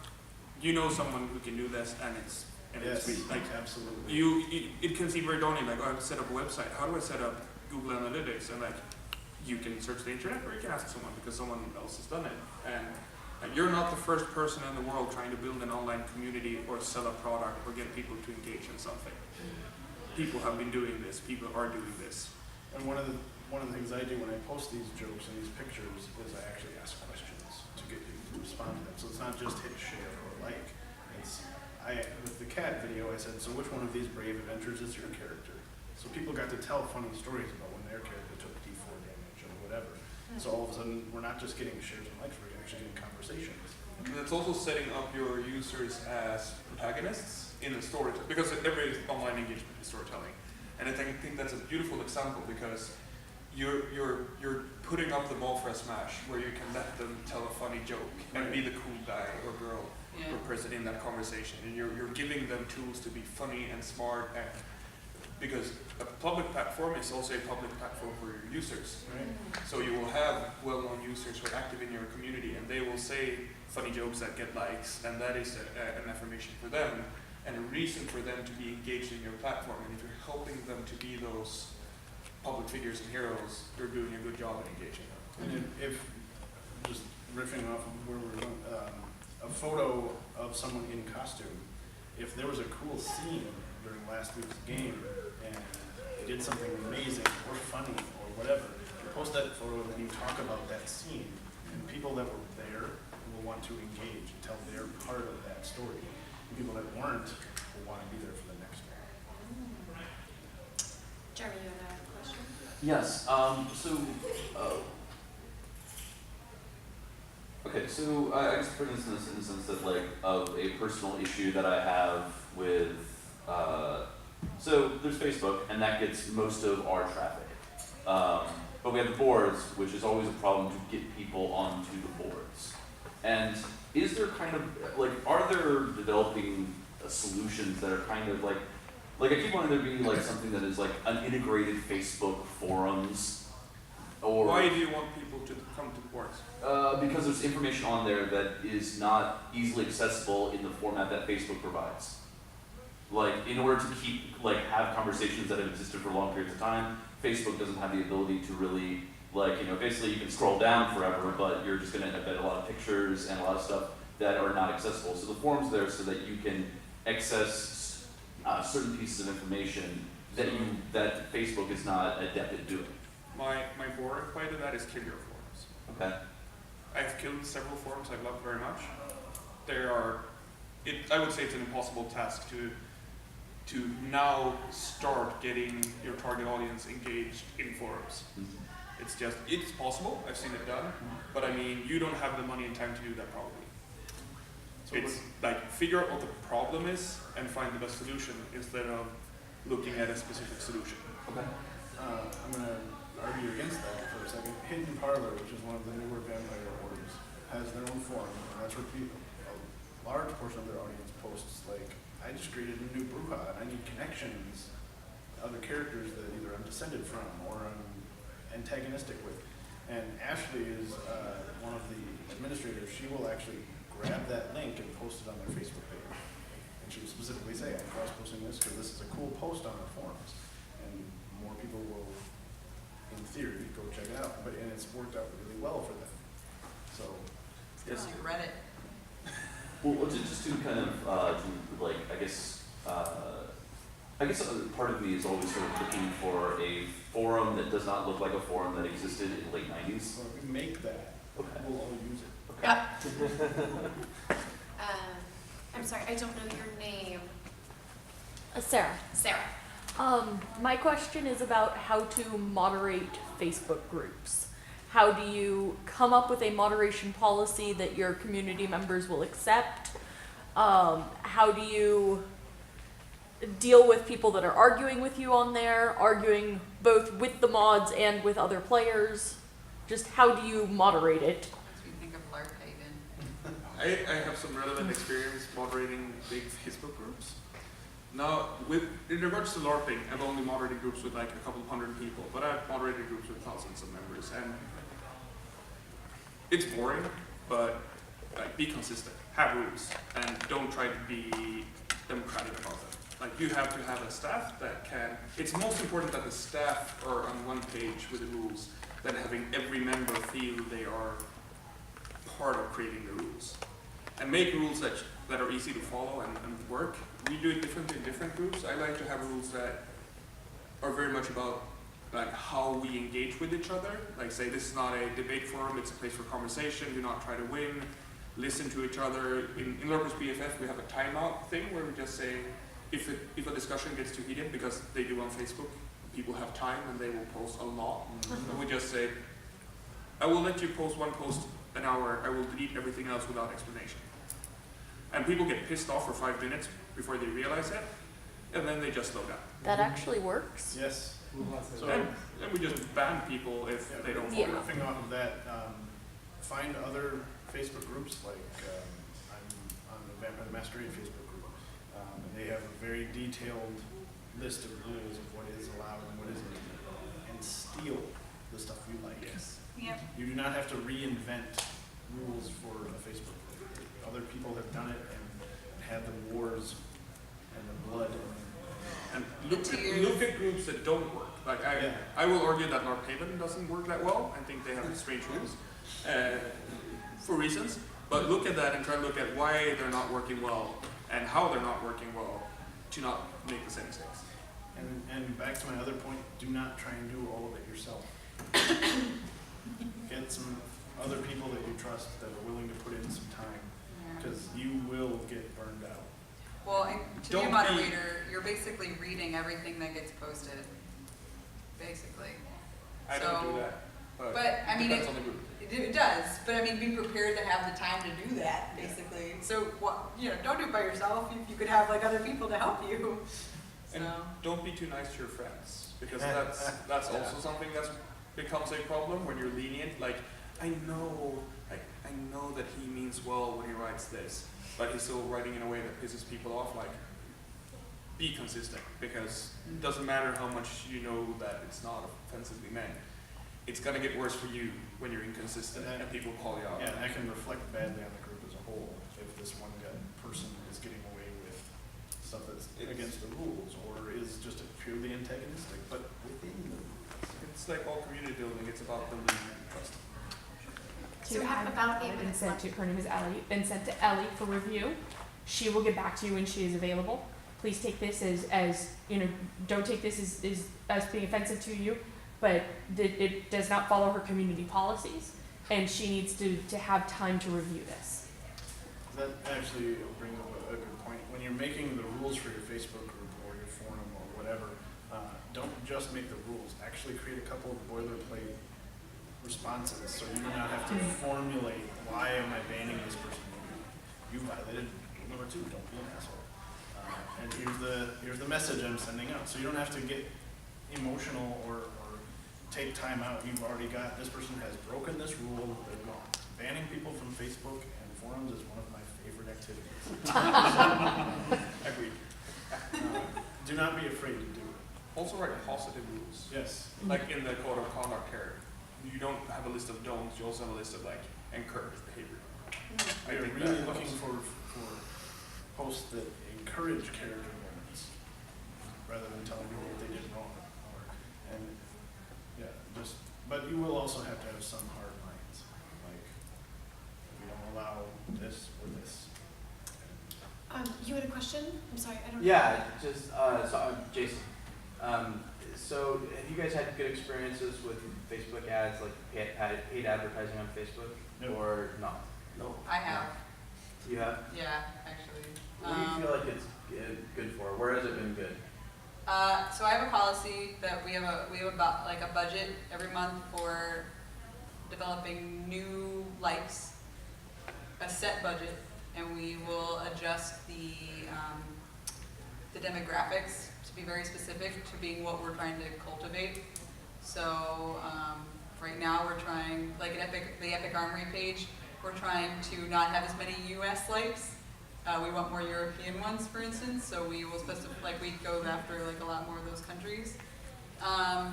you know someone who can do this, and it's Yes, really, like absolutely. it can seem very daunting. Like, oh, I have to set up a website. How do I set up Google Analytics? And like, you can search the internet, or you can ask someone because someone else has done it. And you're not the first person in the world trying to build an online community or sell a product or get people to engage in something. People have been doing this. People are doing this. And one of the things I do when I post these jokes and these pictures is I actually ask questions to get people to respond to them. So it's not just hit share or like. With the cat video, I said, so which one of these brave adventures is your character? So people got to tell funny stories about when their character took D4 damage or whatever. So all of a sudden, we're not just getting shares and likes, we're actually getting conversations. And it's also setting up your users as protagonists in a story, because every online engagement is storytelling. And I think that's a beautiful example, because you're putting up the ball for a smash, where you can let them tell a funny joke and be the cool guy or girl or person in that conversation. And you're giving them tools to be funny and smart, and because a public platform is also a public platform for your users. Right? So you will have well-known users who are active in your community, and they will say funny jokes that get likes, and that is an affirmation for them, and a reason for them to be engaged in your platform. And if you're helping them to be those public figures and heroes, you're doing a good job in engaging them. And if just riffing off of where we're going, a photo of someone in costume, if there was a cool scene during last week's game and they did something amazing or funny or whatever, you post that photo and then you talk about that scene, and people that were there will want to engage and tell their part of that story. And people that weren't will want to be there for the next one. Jeremy, you have a question? Yes. Okay. So I guess for instance, in the sense that like of a personal issue that I have with, so there's Facebook, and that gets most of our traffic. But we have the boards, which is always a problem to get people onto the boards. And is there kind of like, are there developing solutions that are kind of like I keep wanting there to be like something that is like an integrated Facebook forums, or Why do you want people to come to the boards? because there's information on there that is not easily accessible in the format that Facebook provides. Like, in order to keep, like, have conversations that have existed for long periods of time, Facebook doesn't have the ability to really, like, you know, basically you can scroll down forever, but you're just going to embed a lot of pictures and a lot of stuff that are not accessible. So the forum's there so that you can access certain pieces of information that Facebook is not adept at doing. My board reply to that is kill your forums. Okay. I've killed several forums I love very much. I would say it's an impossible task to now start getting your target audience engaged in forums. It's possible, I've seen it done, but I mean, you don't have the money and time to do that probably. So it's like, figure out what the problem is and find the best solution instead of looking at a specific solution. Okay. I'm going to argue against that for a second. Hidden Parlor, which is one of the newer vampire orders, has their own forum, and that's where a large portion of their audience posts like, I just created a new brouhaha and I need connections. other characters that either I'm descended from or I'm antagonistic with. And Ashley is one of the administrators. She will actually grab that link and post it on their Facebook page. And she will specifically say, I'm cross-posting this because this is a cool post on our forums. And more people will, in theory, go check it out. And it's worked out really well for them. So, It's like Reddit. Well, just to kind of, like, I guess part of me is always sort of looking for a forum that does not look like a forum that existed in the late 90s. so if we make that, Okay. we'll all use it. Okay. I'm sorry, I don't know your name. Sarah. Sarah. My question is about how to moderate Facebook groups. How do you come up with a moderation policy that your community members will accept? How do you deal with people that are arguing with you on there, arguing both with the mods and with other players? Just how do you moderate it? Makes me think of Larp Haven. I have some relevant experience moderating big Facebook groups. Now, in regards to LARPing, I've only moderated groups with like a couple hundred people, but I've moderated groups with thousands of members, and it's boring, but like, be consistent, have rules, and don't try to be democratic about them. Like, you have to have a staff that can, it's most important that the staff are on one page with the rules than having every member feel they are part of creating the rules. And make rules that are easy to follow and work. We do it differently in different groups. I like to have rules that are very much about like how we engage with each other. Like, say, this is not a debate forum, it's a place for conversation. Do not try to win. Listen to each other. In Larpers BFF, we have a timeout thing where we just say, if a discussion gets too heated, because they do on Facebook, people have time and they will post a lot. And we just say, I will let you post one post an hour, I will delete everything else without explanation. And people get pissed off for 5 minutes before they realize it, and then they just slow down. That actually works. Yes. So, And we just ban people if they don't follow. riffing off of that, find other Facebook groups, like I'm on the Vampire the Masquerade Facebook group, and they have a very detailed list of rules of what is allowed and what isn't, and steal the stuff you like. Yep. You do not have to reinvent rules for a Facebook group. Other people have done it and had the wars and the blood. And look at groups that don't work. Like Yeah. I will argue that Larp Haven doesn't work that well. I think they have strange rules for reasons. But look at that and try to look at why they're not working well and how they're not working well to not make the same mistakes. And back to my other point, do not try and do all of it yourself. Get some other people that you trust that are willing to put in some time, because you will get burned out. Well, and to be a Don't moderator, you're basically reading everything that gets posted, basically. I don't do that. But, I mean, depends on the group. It does, but I mean, be prepared to have the time to do that, basically. So, don't do it by yourself. You could have like other people to help you. And So, don't be too nice to your friends, because that's also something that becomes a problem when you're lenient. Like, I know that he means well when he writes this, but he's still writing in a way that pisses people off. Like, be consistent, because it doesn't matter how much you know that it's not offensively meant. It's gonna get worse for you when you're inconsistent and people call you out. Yeah, and that can reflect badly on the group as a whole, if this one person is getting away with stuff that's against the rules, or is just purely antagonistic, but within the rules. It's like all community building, it's about building trust. So we have about 8 been minutes sent left. to, her name is Ellie, been sent to Ellie for review. She will get back to you when she is available. Please take this as don't take this as being offensive to you, but it does not follow her community policies, and she needs to have time to review this. That actually brings up a good point. When you're making the rules for your Facebook group or your forum or whatever, don't just make the rules. Actually create a couple of boilerplate responses, so you do not have to formulate, why am I banning this person? You violated rule number 2, don't be an asshole. And here's the message I'm sending out. So you don't have to get emotional or take time out. You've already got, this person has broken this rule, they're gone. Banning people from Facebook and forums is one of my favorite activities. Agreed. Do not be afraid to do it. also write positive rules. Yes. Like in the code of conduct here, you don't have a list of don'ts, you also have a list of like encouraged behavior. I They're think really that looking helps. for posts that encourage character moments rather than telling people what they did wrong. And yeah, but you will also have to have some hard lines, like we don't allow this or this. You had a question? I'm sorry, I don't. Yeah, just, so I'm Jason. So have you guys had good experiences with Facebook ads, like paid advertising on Facebook? No. Or not? No. I have, You have? yeah, actually. What do you feel like it's good for? Where has it been good? So I have a policy that we have about like a budget every month for developing new likes, a set budget, and we will adjust the demographics to be very specific to being what we're trying to cultivate. So right now we're trying, like the Epic Armory page, we're trying to not have as many US likes. We want more European ones, for instance, so we will we go after like a lot more of those countries. And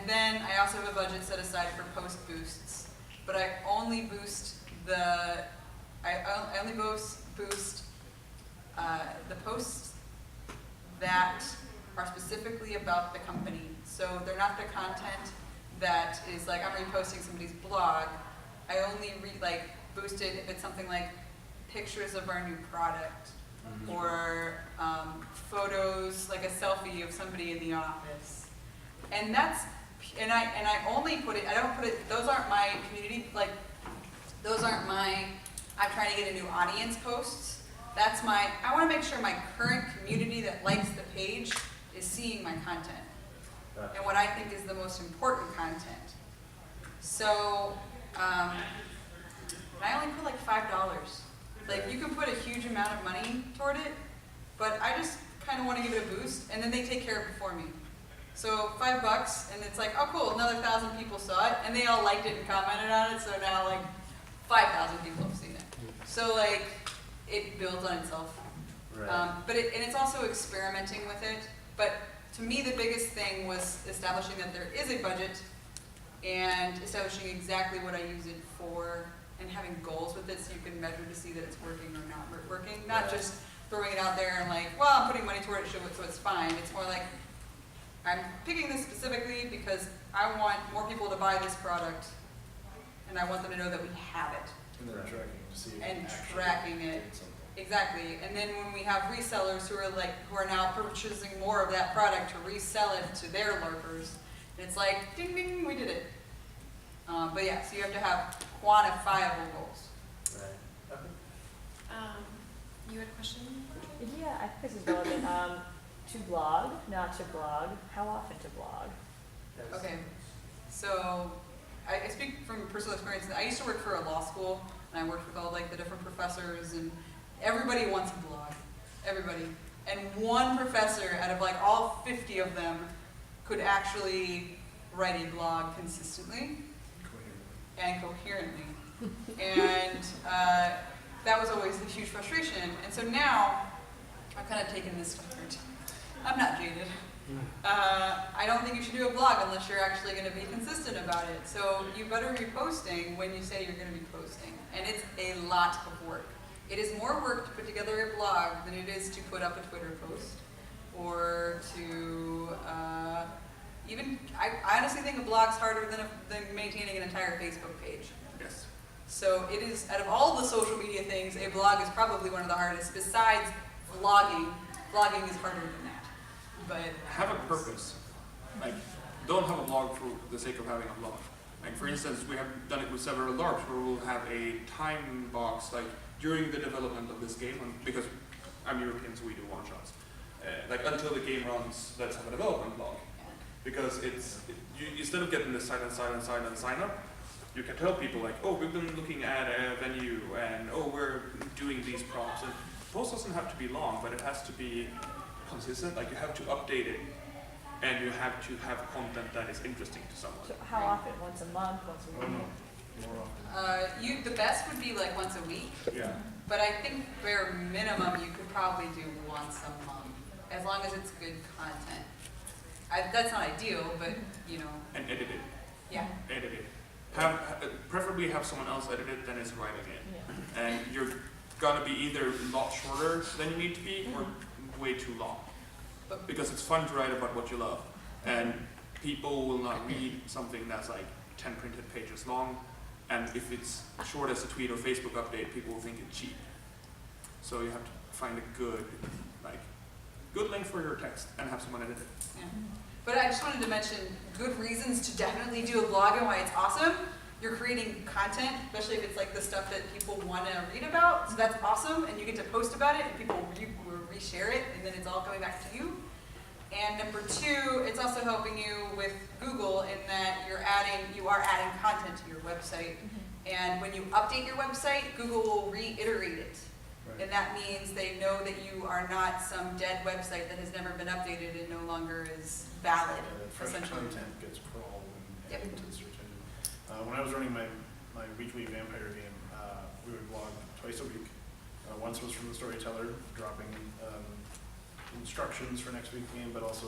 then I also have a budget set aside for post boosts, but I only boost the posts that are specifically about the company. So they're not the content that is like I'm reposting somebody's blog. I only boost it if it's something like pictures of our new product or photos, like a selfie of somebody in the office. And I only put it, I don't put it, those aren't my community, those aren't my, I'm trying to get a new audience posts. That's I want to make sure my current community that likes the page is seeing my content. And what I think is the most important content. So, I only put like $5. Like you can put a huge amount of money toward it, but I just kind of want to give it a boost, and then they take care of it for me. So $5, and it's like, oh cool, another 1,000 people saw it, and they all liked it and commented on it, so now like 5,000 people have seen it. So like, it builds on itself. Right. But it's also experimenting with it. But to me, the biggest thing was establishing that there is a budget and establishing exactly what I use it for and having goals with it so you can measure to see that it's working or not working. Not just throwing it out there and like, well, I'm putting money toward it, so it's fine. It's more like, I'm picking this specifically because I want more people to buy this product and I want them to know that we have it. And they're tracking to see if And it actually tracking it. did something. Exactly, and then when we have resellers who are now purchasing more of that product to resell it to their LARPers, it's like, ding ding, we did it. But yeah, so you have to have quantifiable goals. Right. Okay. You had a question? Yeah, I think this is relevant. To blog, not to blog. How often to blog? Okay, so I speak from personal experience. I used to work for a law school, and I worked with all the different professors, and everybody wants a blog, everybody. And one professor out of all 50 of them could actually write a blog consistently and coherently. And that was always a huge frustration. And so now, I've kind of taken this to heart. I'm not jaded. I don't think you should do a blog unless you're actually going to be consistent about it. So you better be posting when you say you're going to be posting. And it's a lot of work. It is more work to put together a blog than it is to put up a Twitter post or to I honestly think a blog's harder than maintaining an entire Facebook page. Yes. So it is, out of all the social media things, a blog is probably one of the hardest. Besides vlogging, vlogging is harder than that. But Have a purpose. Don't have a blog for the sake of having a blog. For instance, we have done it with several LARPs where we'll have a time box, during the development of this game, because I'm European, so we do one-shots. Until the game runs, let's have a development log. Because instead of getting this sign up, you can tell people oh, we've been looking at a venue, and oh, we're doing these props. And the post doesn't have to be long, but it has to be consistent. You have to update it, and you have to have content that is interesting to someone. So how often? Once a month? Once a week? More often. the best would be once a week. Yeah. But I think bare minimum you could probably do once a month. as long as it's good content. That's not ideal, but you know. And edit it. Yeah. Edit it. Preferably have someone else edit it than is writing it. Yeah. And you're gonna be either a lot shorter than you need to be or way too long. Because it's fun to write about what you love. And people will not read something that's like 10 printed pages long. And if it's short as a tweet or Facebook update, people will think it's cheap. So you have to find a good length for your text and have someone edit it. Yeah. But I just wanted to mention good reasons to definitely do a blog and why it's awesome. You're creating content, especially if it's like the stuff that people want to read about. So that's awesome, and you get to post about it, and people will reshare it, and then it's all coming back to you. And number two, it's also helping you with Google in that you are adding content to your website. And when you update your website, Google will reiterate it. Right. And that means they know that you are not some dead website that has never been updated and no longer is valid, That fresh essentially. content gets crawled and Yep. added to the search engine. When I was running my weekly vampire game, we would blog twice a week. Once was from the storyteller, dropping instructions for next week's game, but also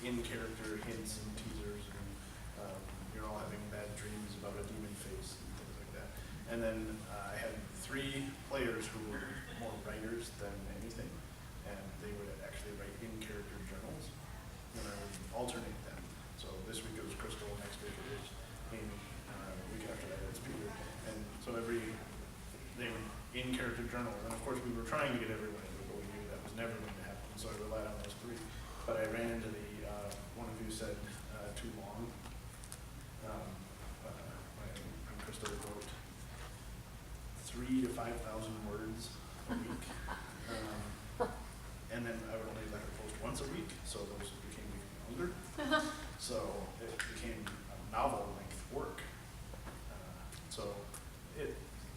in-character hints and teasers, and you're all having bad dreams about a demon face and things like that. And then I had 3 players who were more writers than anything, and they would actually write in-character journals, and I would alternate them. So this week it was Crystal, next week it was Amy, the week after that it's Peter. And so they were in-character journals, and of course we were trying to get everyone in, but we knew that was never going to happen, so I relied on those 3. But I ran into the, one of you said too long. When Crystal wrote 3,000 to 5,000 words a week. And then I would only let her post once a week, so those became even longer. So it became a novel length work.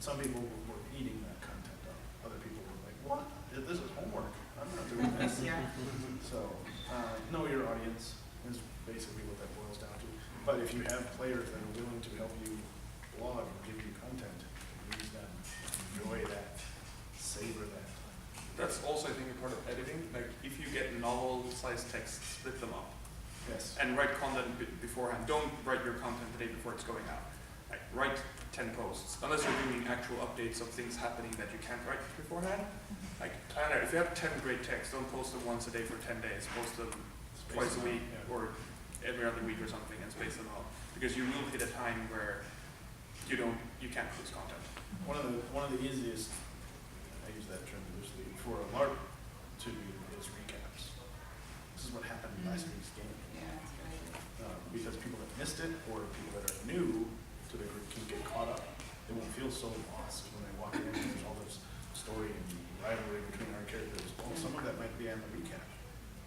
Some people were eating that content up. Other people were like, what? This is homework. I'm not doing this. Yeah. So know your audience is basically what that boils down to. But if you have players that are willing to help you blog and give you content, use them, enjoy that, savor that. That's also, I think, a part of editing. Like, if you get novel-sized text, split them up. Yes. And write content beforehand. Don't write your content the day before it's going out. Like, write 10 posts. Unless you're doing actual updates of things happening that you can't write beforehand. Like, I don't know, if you have 10 great texts, don't post them once a day for 10 days. Post them twice a week or every other week or something and space them out. Because you will hit a time where you can't produce content. One of the easiest, I use that term loosely, for a Larp to do is recaps. This is what happened in last week's game. Yeah, that's great. Because people that missed it or people that are new to the group can get caught up. They won't feel so lost when they walk in and there's all this story and rivalry between our characters. Well, some of that might be on the recap.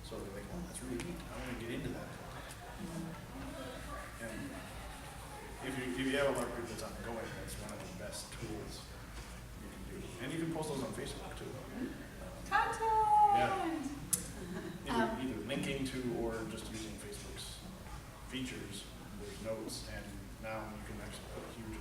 So they're like, oh, that's really neat. I want to get into that. And if you have a Larp group that's ongoing, that's one of the best tools you can do. And you can post those on Facebook too. Content! Yeah. Either linking to or just using Facebook's features, there's notes, and now you can actually put huge